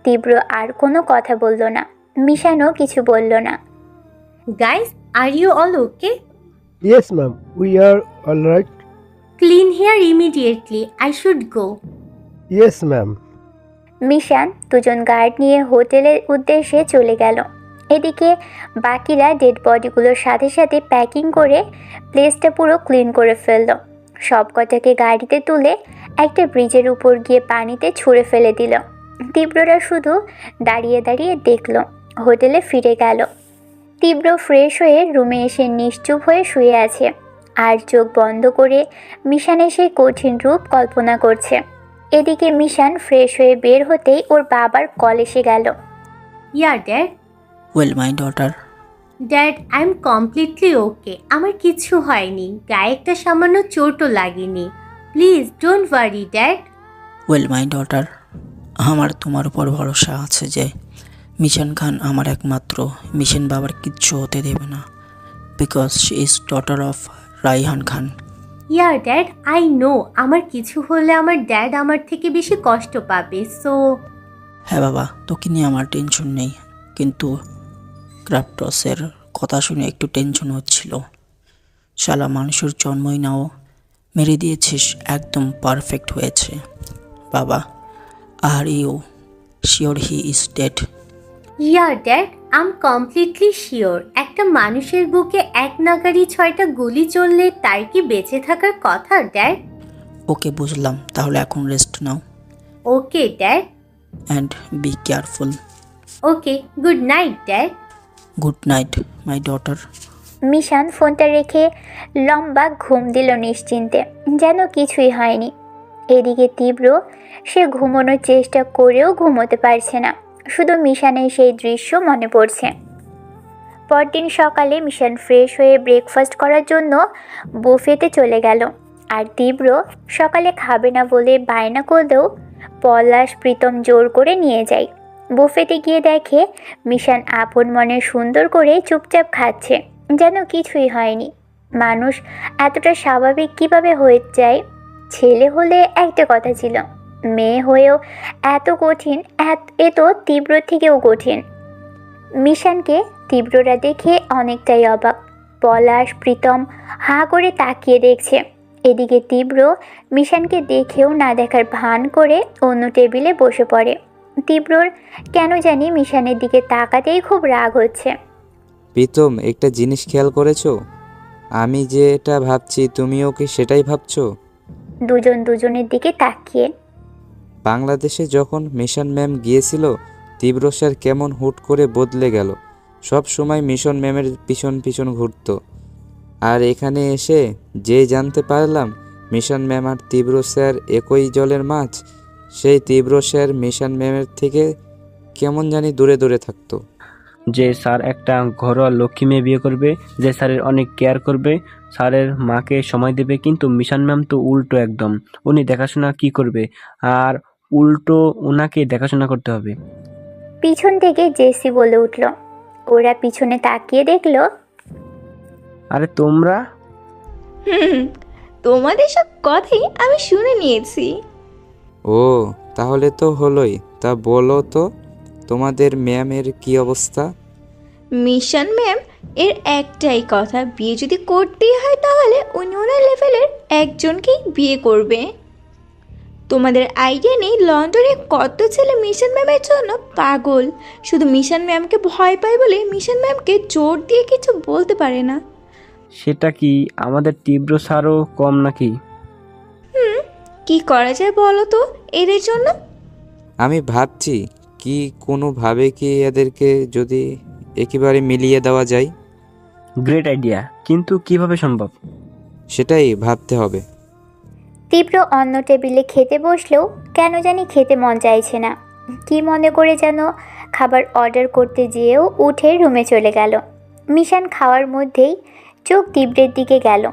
তীব্র আর কোনো কথা বলল না। মিশানও কিছু বলল না। Guys, are you all okay? Yes, ma'am. We are all right. Clean here immediately, I should go. Yes, ma'am. Mishan দুজন গার্ড নিয়ে হোটেলের উদ্দেশ্যে চলে গেল। এদিকে বাকিরা ডেড বডিগুলোর সাথে সাথে প্যাকিং করে প্লেসটা পুরো ক্লিন করে ফেলল। সব কটাকে গাড়িতে তুলে একটা ব্রিজের উপর গিয়ে পানিতে ছুঁড়ে ফেলে দিল। তীব্ররা শুধু দাঁড়িয়ে দাঁড়িয়ে দেখল। হোটেলে ফিরে গেল। তীব্র ফ্রেশ হয়ে রুমে এসে নিশ্চুপ হয়ে শুয়ে আছে আর চোখ বন্ধ করে মিশানের সেই কঠিন রূপ কল্পনা করছে। এদিকে মিশান ফ্রেশ হয়ে বের হতেই ওর বাবার কল এসে গেল। Yeah dad. Well my daughter. Dad, I am completely okay. আমার কিছু হয়নি, গায়ে একটা সামান্য চোটও লাগেনি। Please don't worry dad. Well my daughter, আমার তোমার উপর ভরসা আছে যে মিশন খান আমার একমাত্র। মিশন বাবার কিচ্ছু হতে দেবে না, because she is daughter of Raihan Khan. Yeah dad, I know আমার কিছু হলে আমার ড্যাড আমার থেকে বেশি কষ্ট পাবে। সো হ্যাঁ বাবা, তোকে নিয়ে আমার টেনশন নেই, কিন্তু ক্রাফটসের কথা শুনে একটু টেনশন হচ্ছিল। শালা মানুষের জন্মই নাও মেরে দিয়েছিস, একদম পারফেক্ট হয়েছে বাবা। Are you sure he is dead? Yeah dad, I am completely sure. একটা মানুষের বুকে এক নাগাড়ি 6টা গুলি চললে তার কি বেঁচে থাকার কথা ড্যাড? ওকে বুঝলাম, তাহলে এখন রেস্ট নাও। Okay dad. And be careful. Okay, good night dad. Good night my daughter. Mishan ফোনটা রেখে লম্বা ঘুম দিল নিশ্চিন্তে, যেন কিছুই হয়নি। এদিকে তীব্র, সে ঘুমানোর চেষ্টা করেও ঘুমোতে পারছে না। শুধু মিশানের সেই দৃশ্য মনে পড়ছে। পরদিন সকালে মিশান ফ্রেশ হয়ে ব্রেকফাস্ট করার জন্য বুফেতে চলে গেল। আর তীব্র সকালে খাবে না বলে বায়না করলেও পলাশ প্রীতম জোর করে নিয়ে যায়। বুফেতে গিয়ে দেখে মিশান আপন মনে সুন্দর করে চুপচাপ খাচ্ছে, যেন কিছুই হয়নি। মানুষ এতটা স্বাভাবিক কিভাবে হয়ে যায়? ছেলে হলে একটা কথা ছিল, মেয়ে হয়েও এত কঠিন, এ তো তীব্র থেকেও কঠিন। মিশানকে তীব্ররা দেখে অনেকটাই অবাক। পলাশ প্রীতম হাঁ করে তাকিয়ে দেখছে। এদিকে তীব্র মিশানকে দেখেও না দেখার ভান করে অন্য টেবিলে বসে পড়ে। তীব্রর কেন জানি মিশানের দিকে তাকাতেই খুব রাগ হচ্ছে। প্রীতম, একটা জিনিস খেয়াল করেছো? আমি যেটা ভাবছি তুমিও কি সেটাই ভাবছো? দুজন দুজনের দিকে তাকিয়ে। বাংলাদেশে যখন মিশন ম্যাম গিয়েছিল, তীব্র স্যার কেমন হুট করে বদলে গেল। সব সময় মিশন ম্যামের পিছন পিছন ঘুরত। আর এখানে এসে যে জানতে পারলাম মিশন ম্যাম আর তীব্র স্যার একই জলের মাছ। সেই তীব্র স্যার মিশন ম্যামের থেকে কেমন জানি দূরে দূরে থাকতো। যে স্যার একটা ঘরোয়া লক্ষ্মী মেয়ে বিয়ে করবে, যে স্যারের অনেক কেয়ার করবে, স্যারের মাকে সময় দেবে। কিন্তু মিশন ম্যাম তো উল্টো একদম। উনি দেখাশোনা কি করবে, আর উল্টো ওনাকে দেখাশোনা করতে হবে। পিছন থেকে জেসি বলে উঠল। ওরা পিছনে তাকিয়ে দেখলো। আরে তোমরা? তোমাদের সব কথাই আমি শুনে নিয়েছি। ও, তাহলে তো হলোই। তা বলো তো, তোমাদের ম্যামের কি অবস্থা? মিশন ম্যাম এর একটাই কথা, বিয়ে যদি করতেই হয় তাহলে উনি ওনার লেভেলের একজনকেই বিয়ে করবে। তোমাদের আইডিয়া নেই লন্ডনে কত ছেলে মিশন ম্যামের জন্য পাগল, শুধু মিশন ম্যামকে ভয় পায় বলে মিশন ম্যামকে জোর দিয়ে কিছু বলতে পারে না। সেটা কি আমাদের তীব্র স্যারও কম নাকি? কি করা যায় বলো তো এদের জন্য? আমি ভাবছি কি কোনোভাবে কি এদেরকে যদি একেবারে মিলিয়ে দেওয়া যায়। গ্রেট আইডিয়া, কিন্তু কিভাবে সম্ভব? সেটাই ভাবতে হবে। তীব্র অন্য টেবিলে খেতে বসলেও কেন জানি খেতে মন চাইছে না। কি মনে করে যেন খাবার অর্ডার করতে যেয়েও উঠে রুমে চলে গেল। মিশান খাওয়ার মধ্যেই চোখ তীব্রের দিকে গেল।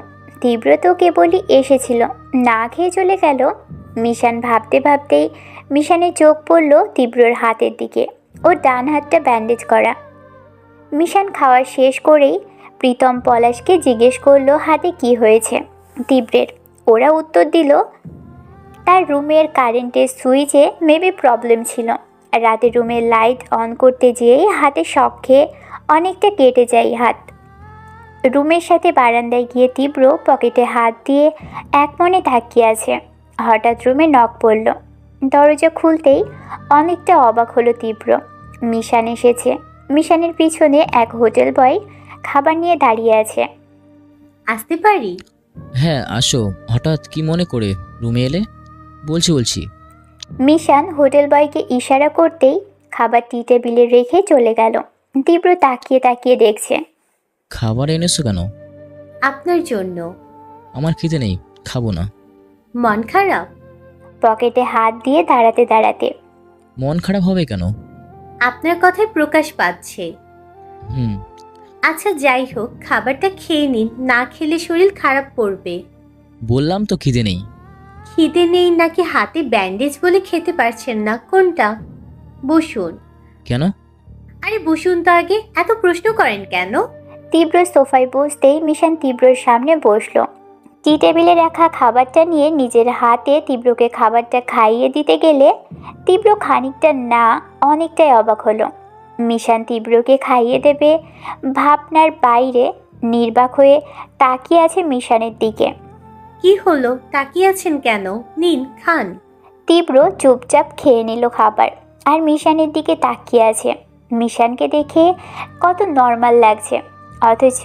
তীব্র তো কেবলই এসেছিল, না খেয়ে চলে গেল। মিশান ভাবতে ভাবতেই মিশানের চোখ পড়ল তীব্রর হাতের দিকে। ওর ডান হাতটা ব্যান্ডেজ করা। মিশান খাওয়া শেষ করেই প্রীতম পলাশকে জিজ্ঞেস করলো হাতে কি হয়েছে তীব্রের। ওরা উত্তর দিল তার রুমের কারেন্টের সুইচে মেবি প্রবলেম ছিল। রাতে রুমের লাইট অন করতে যেয়েই হাতে শক খেয়ে অনেকটা কেটে যায় হাত। রুমের সাথে বারান্দায় গিয়ে তীব্র পকেটে হাত দিয়ে এক মনে তাকিয়ে আছে। হঠাৎ রুমে নক পড়ল। দরজা খুলতেই অনেকটা অবাক হলো তীব্র। মিশান এসেছে। মিশানের পিছনে এক হোটেল বয় খাবার নিয়ে দাঁড়িয়ে আছে। আসতে পারি? হ্যাঁ আসো। হঠাৎ কি মনে করে রুমে এলে? বলছি। মিশান হোটেল বয়কে ইশারা করতেই খাবার টি টেবিলে রেখে চলে গেল। তীব্র তাকিয়ে তাকিয়ে দেখছে। খাবার এনেছো কেন? আপনার জন্য। আমার খিদে নেই, খাবো না। মন খারাপ? পকেটে হাত দিয়ে দাঁড়াতে দাঁড়াতে। মন খারাপ হবে কেন? আপনার কথায় প্রকাশ পাচ্ছে। হুম। আচ্ছা যাই হোক, খাবারটা খেয়ে নিন, না খেলে শরীর খারাপ করবে। বললাম তো খিদে নেই। খিদে নেই নাকি হাতে ব্যান্ডেজ বলে খেতে পারছেন না, কোনটা? বসুন। কেন? আরে বসুন তো আগে, এত প্রশ্ন করেন কেন? তীব্র সোফায় বসতেই মিশান তীব্রর সামনে বসলো। টি টেবিলে রাখা খাবারটা নিয়ে নিজের হাতে তীব্রকে খাবারটা খাইয়ে দিতে গেলে তীব্র খানিকটা না অনেকটাই অবাক হলো। মিশান তীব্রকে খাইয়ে দেবে ভাবনার বাইরে নির্বাক হয়ে তাকিয়ে আছে মিশানের দিকে। কি হলো, তাকিয়ে আছেন কেন? নিন খান। তীব্র চুপচাপ খেয়ে নিল খাবার আর মিশানের দিকে তাকিয়ে আছে। মিশানকে দেখে কত নর্মাল লাগছে, অথচ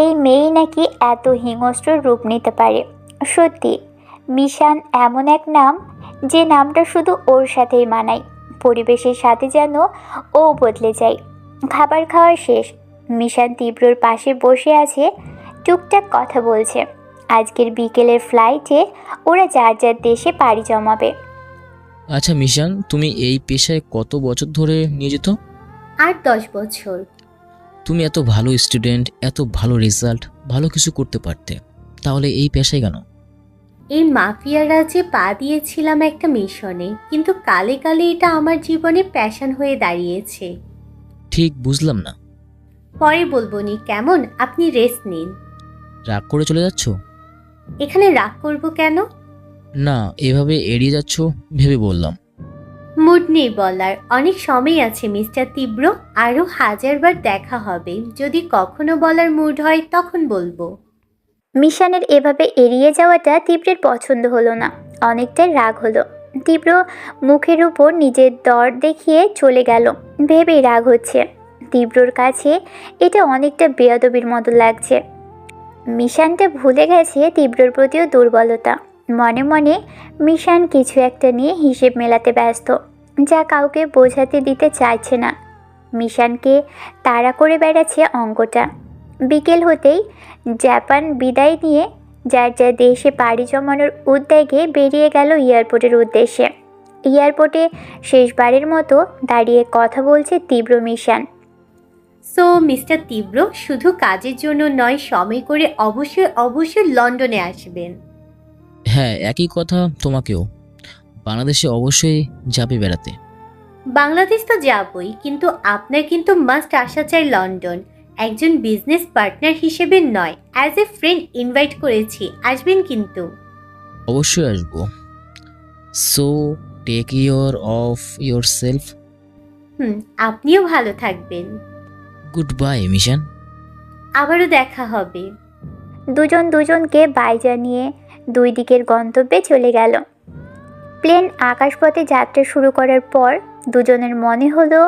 এই মেয়ে নাকি এত হিংস্র রূপ নিতে পারে। সত্যি মিশান এমন এক নাম যে নামটা শুধু ওর সাথেই মানায়। পরিবেশের সাথে যেন ও বদলে যায়। খাবার খাওয়া শেষ। মিশান তীব্রর পাশে বসে আছে, টুকটাক কথা বলছে। আজকের বিকেলের ফ্লাইটে ওরা যার যার দেশে পাড়ি জমাবে। আচ্ছা মিশান, তুমি এই পেশায় কত বছর ধরে নিয়োজিত? 8-10 বছর। তুমি এত ভালো স্টুডেন্ট, এত ভালো রেজাল্ট, ভালো কিছু করতে পারতে, তাহলে এই পেশায় কেন? এই মাফিয়া রাজ্যে পা দিয়েছিলাম একটা মিশনে, কিন্তু কালে কালে এটা আমার জীবনে প্যাশন হয়ে দাঁড়িয়েছে। ঠিক বুঝলাম না। পরে বলবো নি কেমন? আপনি রেস্ট নিন। রাগ করে চলে যাচ্ছ? এখানে রাগ করব কেন? না, এভাবে এড়িয়ে যাচ্ছ ভেবে বললাম। মুড নেই বলার, অনেক সময় আছে মিস্টার তীব্র, আরও 1000 বার দেখা হবে। যদি কখনো বলার মুড হয় তখন বলবো। মিশানের এভাবে এড়িয়ে যাওয়াটা তীব্রের পছন্দ হলো না, অনেকটাই রাগ হলো। তীব্র মুখের উপর নিজের দর দেখিয়ে চলে গেল, ভেবেই রাগ হচ্ছে। তীব্রর কাছে এটা অনেকটা বেয়াদবির মতো লাগছে। মিশানটা ভুলে গেছে তীব্রর প্রতিও দুর্বলতা। মনে মনে মিশান কিছু একটা নিয়ে হিসেব মেলাতে ব্যস্ত, যা কাউকে বোঝাতে দিতে চাইছে না। মিশানকে তাড়া করে বেড়াচ্ছে অঙ্কটা। বিকেল হতেই জাপান বিদায় নিয়ে যার যার দেশে পাড়ি জমানোর উদ্যোগে বেরিয়ে গেল এয়ারপোর্টের উদ্দেশ্যে। এয়ারপোর্টে শেষবারের মতো দাঁড়িয়ে কথা বলছে তীব্র মিশান। সো মিস্টার তীব্র, শুধু কাজের জন্য নয়, সময় করে অবশ্যই লন্ডনে আসবেন। হ্যাঁ, একই কথা তোমাকেও। বাংলাদেশে অবশ্যই যাবে বেড়াতে। বাংলাদেশ তো যাবই, কিন্তু আপনার কিন্তু মাস্ট আসা চাই লন্ডন। একজন বিজনেস পার্টনার হিসেবে নয়, অ্যাজ এ ফ্রেন্ড ইনভাইট করেছি, আসবেন কিন্তু। অবশ্যই আসবো। So take care of yourself. আপনিও ভালো থাকবেন। Good bye Mishan. আবারও দেখা হবে। দুজন দুজনকে বাই জানিয়ে দুই দিকের গন্তব্যে চলে গেল। প্লেন আকাশপথে যাত্রা শুরু করার পর দুজনের মনে হলো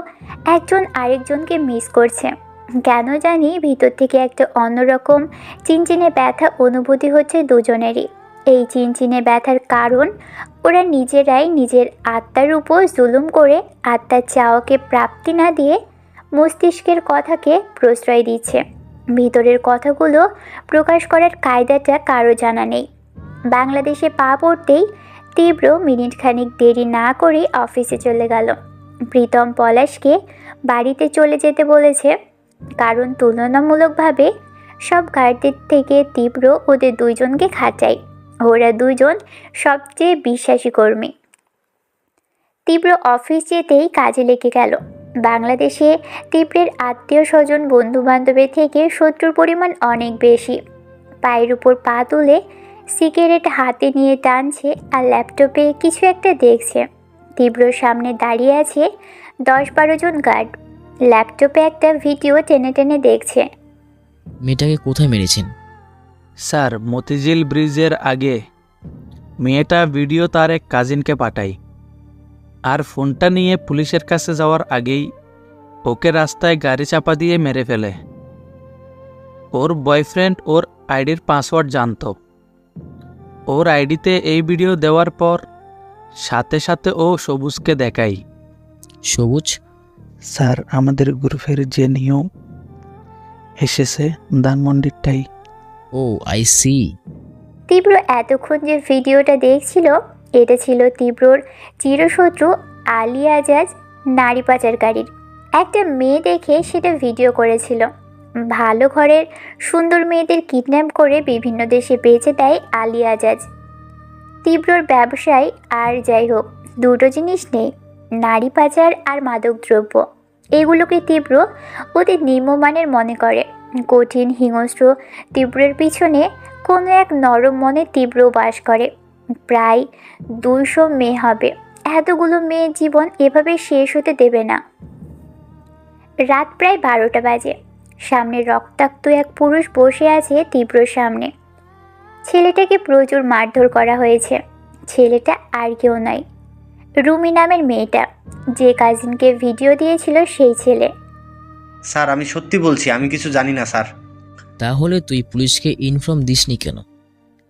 একজন আরেকজনকে মিস করছে। কেন জানি ভিতর থেকে একটা অন্যরকম চিনচিনে ব্যথা অনুভূতি হচ্ছে দুজনেরই। এই চিনচিনে ব্যথার কারণ ওরা নিজেরাই নিজের আত্মার উপর জুলুম করে আত্মার চাওয়াকে প্রাপ্তি না দিয়ে মস্তিষ্কের কথাকে প্রশ্রয় দিচ্ছে। ভিতরের কথাগুলো প্রকাশ করার কায়দাটা কারো জানা নেই। বাংলাদেশে পা পড়তেই তীব্র মিনিটখানিক দেরি না করে অফিসে চলে গেল। প্রীতম পলাশকে বাড়িতে চলে যেতে বলেছে, কারণ তুলনামূলকভাবে সব গার্ডদের থেকে তীব্র ওদের দুইজনকে খাটায়। ওরা দুইজন সবচেয়ে বিশ্বাসী কর্মী। তীব্র অফিস যেতেই কাজে লেগে গেল। বাংলাদেশে তীব্রের আত্মীয় স্বজন বন্ধু বান্ধবের থেকে শত্রুর পরিমাণ অনেক বেশি। পায়ের উপর পা তুলে সিগারেট হাতে নিয়ে টানছে আর ল্যাপটপে কিছু একটা দেখছে। তীব্রর সামনে দাঁড়িয়ে আছে 10-12 জন গার্ড। ল্যাপটপে একটা ভিডিও টেনে টেনে দেখছে। মেয়েটাকে কোথায় মেরেছেন? স্যার, মতিঝিল ব্রিজের আগে। মেয়েটা ভিডিও তার এক কাজিনকে পাঠায়, আর ফোনটা নিয়ে পুলিশের কাছে যাওয়ার আগেই ওকে রাস্তায় গাড়ি চাপা দিয়ে মেরে ফেলে। ওর বয়ফ্রেন্ড ওর আইডির পাসওয়ার্ড জানতো। ওর আইডিতে এই ভিডিও দেওয়ার পর সাথে সাথে ও সবুজকে দেখায়। সবুজ? স্যার, আমাদের গ্রুপের যে নিয়ম এসেছে ধানমন্ডিরটাই। ও আই সি। তীব্র এতক্ষণ যে ভিডিওটা দেখছিল এটা ছিল তীব্রর চিরশত্রু আলী আজাজ নারী পাচারকারীর। একটা মেয়ে দেখে সেটা ভিডিও করেছিল। ভালো ঘরের সুন্দর মেয়েদের কিডন্যাপ করে বিভিন্ন দেশে বেচে দেয় আলী আজাজ। তীব্রর ব্যবসায় আর যাই হোক, দুটো জিনিস নেই, নারী পাচার আর মাদকদ্রব্য। এগুলোকে তীব্র অতি নিম্নমানের মনে করে। কঠিন হিংস্র তীব্রের পিছনে কোনো এক নরম মনে তীব্র বাস করে। প্রায় 200 মেয়ে হবে। এতগুলো মেয়ের জীবন এভাবে শেষ হতে দেবে না। রাত প্রায় 12টা বাজে। সামনে রক্তাক্ত এক পুরুষ বসে আছে তীব্রর সামনে। ছেলেটাকে প্রচুর মারধর করা হয়েছে। ছেলেটা আর কেউ নয়, রুমি নামের মেয়েটা, যে কাজিনকে ভিডিও দিয়েছিল সেই ছেলে। স্যার, আমি সত্যি বলছি, আমি কিছু জানি না স্যার। তাহলে তুই পুলিশকে ইনফর্ম দিসনি কেন?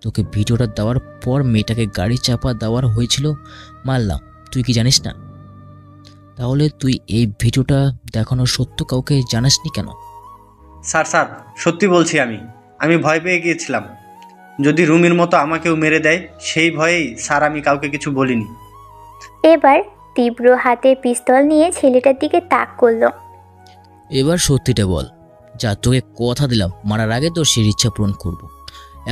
তোকে ভিডিওটা দেওয়ার পর মেয়েটাকে গাড়ি চাপা দেওয়ার হয়েছিল, মানলাম, তুই কি জানিস না? তাহলে তুই এই ভিডিওটা দেখানোর সত্য কাউকে জানাসনি কেন? স্যার স্যার সত্যি বলছি, আমি ভয় পেয়ে গিয়েছিলাম যদি রুমির মতো আমাকেও মেরে দেয়, সেই ভয়েই স্যার আমি কাউকে কিছু বলিনি। এবার তীব্র হাতে পিস্তল নিয়ে ছেলেটার দিকে তাক করলো। এবার সত্যিটা বল। যা, তোকে কথা দিলাম মারার আগে তোর সেই ইচ্ছা পূরণ করব।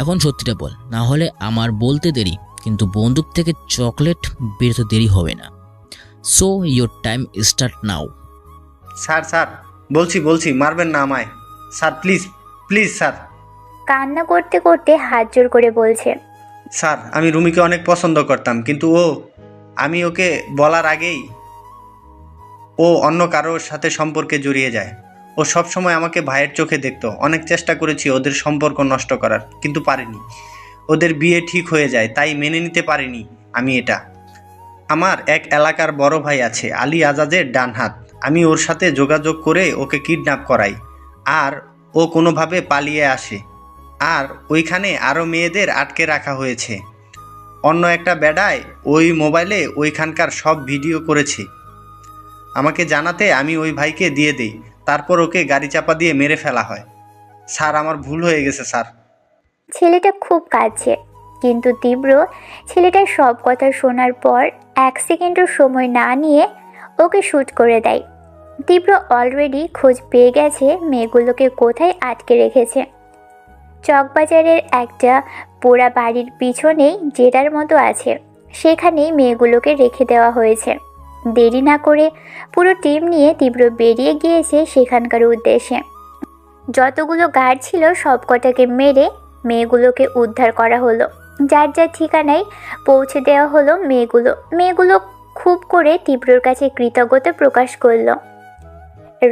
এখন সত্যিটা বল, না হলে আমার বলতে দেরি, কিন্তু বন্দুক থেকে চকলেট বেরোতে দেরি হবে না। So your time start now. Sir sir বলছি, মারবেন না আমায় স্যার, প্লিজ প্লিজ স্যার। কান্না করতে করতে হাত জোর করে বলছে, স্যার আমি রুমিকে অনেক পছন্দ করতাম, কিন্তু আমি ওকে বলার আগেই ও অন্য কারোর সাথে সম্পর্কে জড়িয়ে যায়। ও সবসময় আমাকে ভাইয়ের চোখে দেখতো। অনেক চেষ্টা করেছি ওদের সম্পর্ক নষ্ট করার, কিন্তু পারিনি। ওদের বিয়ে ঠিক হয়ে যায়, তাই মেনে নিতে পারিনি আমি এটা। আমার এক এলাকার বড় ভাই আছে, আলী আজাজের ডান হাত। আমি ওর সাথে যোগাযোগ করে ওকে কিডন্যাপ করাই, আর ও কোনোভাবে পালিয়ে আসে। আর ওইখানে আরও মেয়েদের আটকে রাখা হয়েছে। অন্য একটা বেডায় ওই মোবাইলে ওইখানকার সব ভিডিও করেছে। আমাকে জানাতে আমি ওই ভাইকে দিয়ে দেই, তারপর ওকে গাড়ি চাপা দিয়ে মেরে ফেলা হয়। স্যার আমার ভুল হয়ে গেছে স্যার। ছেলেটা খুব কাঁদছে, কিন্তু তীব্র ছেলেটার সব কথা শোনার পর 1 সেকেন্ডও সময় না নিয়ে ওকে শ্যুট করে দেয়। তীব্র অলরেডি খোঁজ পেয়ে গেছে মেয়েগুলোকে কোথায় আটকে রেখেছে। চকবাজারের একটা পোড়া বাড়ির পিছনেই জেরার মতো আছে, সেখানেই মেয়েগুলোকে রেখে দেওয়া হয়েছে। দেরি না করে পুরো টিম নিয়ে তীব্র বেরিয়ে গিয়েছে সেখানকার উদ্দেশ্যে। যতগুলো গার্ড ছিল সব কটাকে মেরে মেয়েগুলোকে উদ্ধার করা হলো। যার যার ঠিকানায় পৌঁছে দেওয়া হলো মেয়েগুলো খুব করে তীব্রর কাছে কৃতজ্ঞতা প্রকাশ করলো।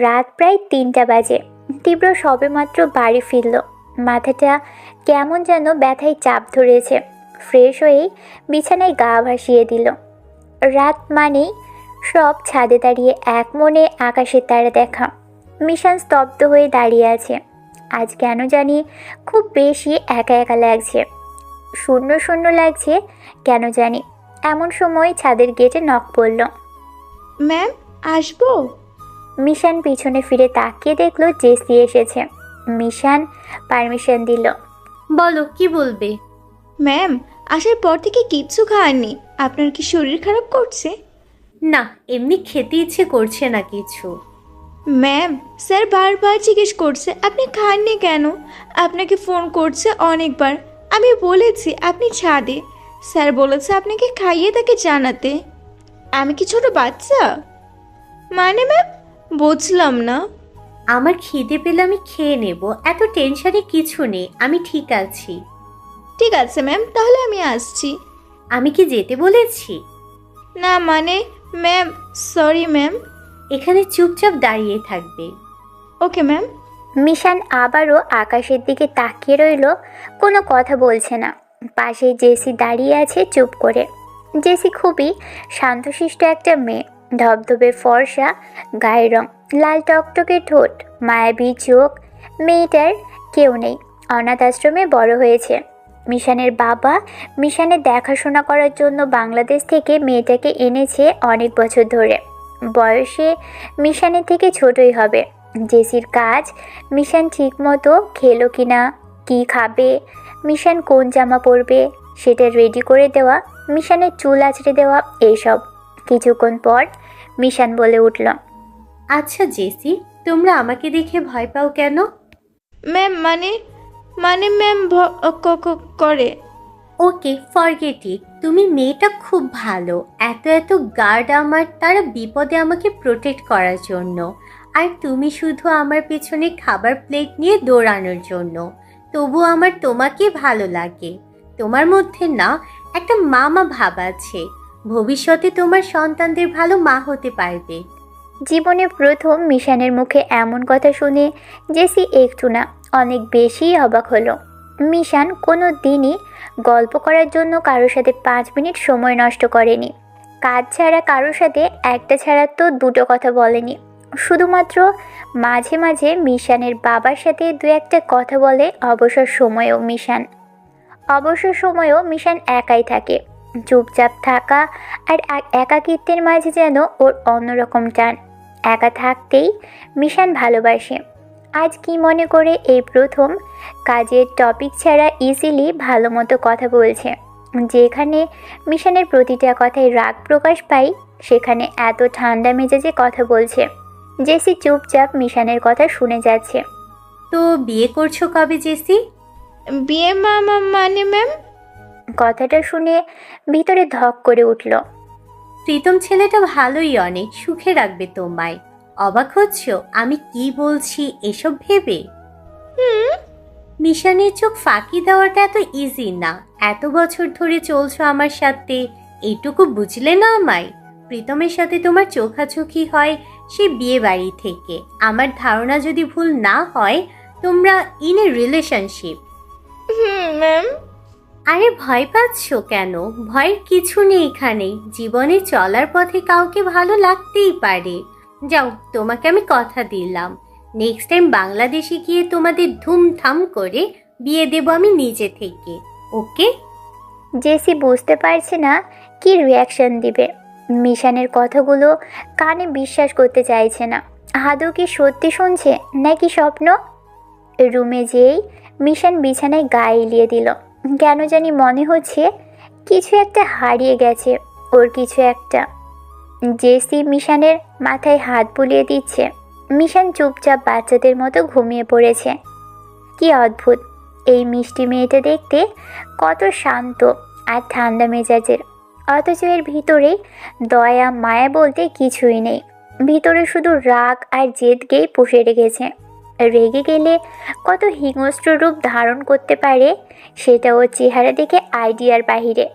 রাত প্রায় 3টা বাজে। তীব্র সবেমাত্র বাড়ি ফিরল। মাথাটা কেমন যেন ব্যথায় চাপ ধরেছে। ফ্রেশ হয়েই বিছানায় গা ভাসিয়ে দিল। রাত মানেই সব ছাদে দাঁড়িয়ে এক মনে আকাশের তারা দেখা। মিশান স্তব্ধ হয়ে দাঁড়িয়ে আছে। আজ কেন জানি খুব বেশি একা একা লাগছে, শূন্য শূন্য লাগছে কেন জানি। এমন সময় ছাদের গেটে নক পড়ল। ম্যাম, আসবো? মিশান পিছনে ফিরে তাকিয়ে দেখলো জেসি এসেছে। মিশান পারমিশন দিল। বলো, কি বলবে? ম্যাম, আসার পর থেকে কিচ্ছু খাননি, আপনার কি শরীর খারাপ করছে? না, এমনি খেতে ইচ্ছে করছে না কিছু। ম্যাম, স্যার বারবার জিজ্ঞেস করছে আপনি খাননি কেন। আপনাকে ফোন করছে অনেকবার, আমি বলেছি আপনি ছাদে। স্যার বলেছে আপনাকে খাইয়ে তাকে জানাতে। আমি কি ছোট বাচ্চা? মানে ম্যাম, বুঝলাম না। আমার খিদে পেলে আমি খেয়ে নেব, এত টেনশনে কিছু নেই, আমি ঠিক আছি। ঠিক আছে ম্যাম, তাহলে আমি আসছি। আমি কি যেতে বলেছি? না মানে ম্যাম, সরি ম্যাম। এখানে চুপচাপ দাঁড়িয়ে থাকবে। Okay ma'am. মিশান আবারও আকাশের দিকে তাকিয়ে রইল, কোনো কথা বলছে না। পাশে জেসি দাঁড়িয়ে আছে চুপ করে। জেসি খুবই শান্তশিষ্ট একটা মেয়ে, ধবধবে ফর্সা গায়ের রং, লাল টকটকে ঠোঁট, মায়াবী চোখ। মেয়েটার কেউ নেই, অনাথ আশ্রমে বড় হয়েছে। মিশানের বাবা মিশানের দেখাশোনা করার জন্য বাংলাদেশ থেকে মেয়েটাকে এনেছে অনেক বছর ধরে। বয়সে মিশানের থেকে ছোটই হবে। জেসির কাজ মিশান ঠিক মতো খেলো কি না, কী খাবে, মিশান কোন জামা পরবে সেটা রেডি করে দেওয়া, মিশানের চুল আঁচড়ে দেওয়া, এইসব। কিছুক্ষণ পর মিশান বলে উঠল, আচ্ছা জেসি, তোমরা আমাকে দেখে ভয় পাও কেন? ম্যাম মানে মানে ম্যাম করে। ওকে, ফরগেট ইট। তুমি মেয়েটা খুব ভালো। এত এত গার্ড আমার, তারা বিপদে আমাকে প্রোটেক্ট করার জন্য। আর তুমি শুধু আমার পেছনে খাবার প্লেট নিয়ে দৌড়ানোর জন্য। তবু আমার তোমাকে ভালো লাগে। তোমার মধ্যে না একটা মামা ভাব আছে। ভবিষ্যতে তোমার সন্তানদের ভালো মা হতে পারবে। জীবনে প্রথম মিশানের মুখে এমন কথা শুনে জেসি একটু না অনেক বেশি অবাক হলো। মিশান কোনো দিনই গল্প করার জন্য কারোর সাথে 5 মিনিট সময় নষ্ট করেনি। কাজ ছাড়া কারোর সাথে একটা ছাড়া তো দুটো কথা বলেনি। শুধুমাত্র মাঝে মাঝে মিশানের বাবার সাথে দু একটা কথা বলে। অবসর সময়েও মিশান একাই থাকে। চুপচাপ থাকা আর একাকিত্বের মাঝে যেন ওর অন্যরকম টান। একা থাকতেই মিশান ভালোবাসে। আজ কি মনে করে এই প্রথম কাজের টপিক ছাড়া ইজিলি ভালো মতো কথা বলছে। যেখানে মিশানের প্রতিটা কথায় রাগ প্রকাশ পাই, সেখানে এত ঠান্ডা মেজাজে কথা বলছে। জেসি চুপচাপ মিশানের কথা শুনে যাচ্ছে। তো বিয়ে করছো কবে জেসি? বিয়ে মানে ম্যাম? কথাটা শুনে ভিতরে ধক করে উঠল। প্রীতম ছেলেটা ভালোই, অনেক সুখে রাখবে তোমায়। অবাক হচ্ছ আমি কি বলছি এসব ভেবে? মিশানের চোখ ফাঁকি দেওয়াটা এত ইজি না। এত বছর ধরে চলছো আমার সাথে, এইটুকু বুঝলে না আমায়? প্রীতমের সাথে তোমার চোখাচোখি হয় সে বিয়ে বাড়ি থেকে। আমার ধারণা যদি ভুল না হয়, তোমরা ইন এ রিলেশনশিপ। ম্যাম। আরে ভয় পাচ্ছ কেন? ভয়ের কিছু নেই এখানে। জীবনে চলার পথে কাউকে ভালো লাগতেই পারে। যাও, তোমাকে আমি কথা দিলাম, নেক্সট টাইম বাংলাদেশে গিয়ে তোমাদের ধুমধাম করে বিয়ে দেব আমি নিজে থেকে। ওকে? জেসি বুঝতে পারছে না কি রিয়াকশন দিবে। মিশানের কথাগুলো কানে বিশ্বাস করতে চাইছে না। আদৌ কি সত্যি শুনছে নাকি স্বপ্ন? রুমে যেই মিশান বিছানায় গা এলিয়ে দিল। কেন জানি মনে হচ্ছে কিছু একটা হারিয়ে গেছে, ওর কিছু একটা। জেসি মিশানের মাথায় হাত বুলিয়ে দিচ্ছে। মিশান চুপচাপ বাচ্চাদের মতো ঘুমিয়ে পড়েছে। কি অদ্ভুত, এই মিষ্টি মেয়েটা দেখতে কত শান্ত আর ঠান্ডা মেজাজের, অথচ এর ভিতরে দয়া মায়া বলতে কিছুই নেই। ভিতরে শুধু রাগ আর জেদকেই পুষে রেখেছে। রেগে গেলে কত হিংস্র রূপ ধারণ করতে পারে সেটা ওর চেহারা দেখে আইডিয়ার বাহিরে।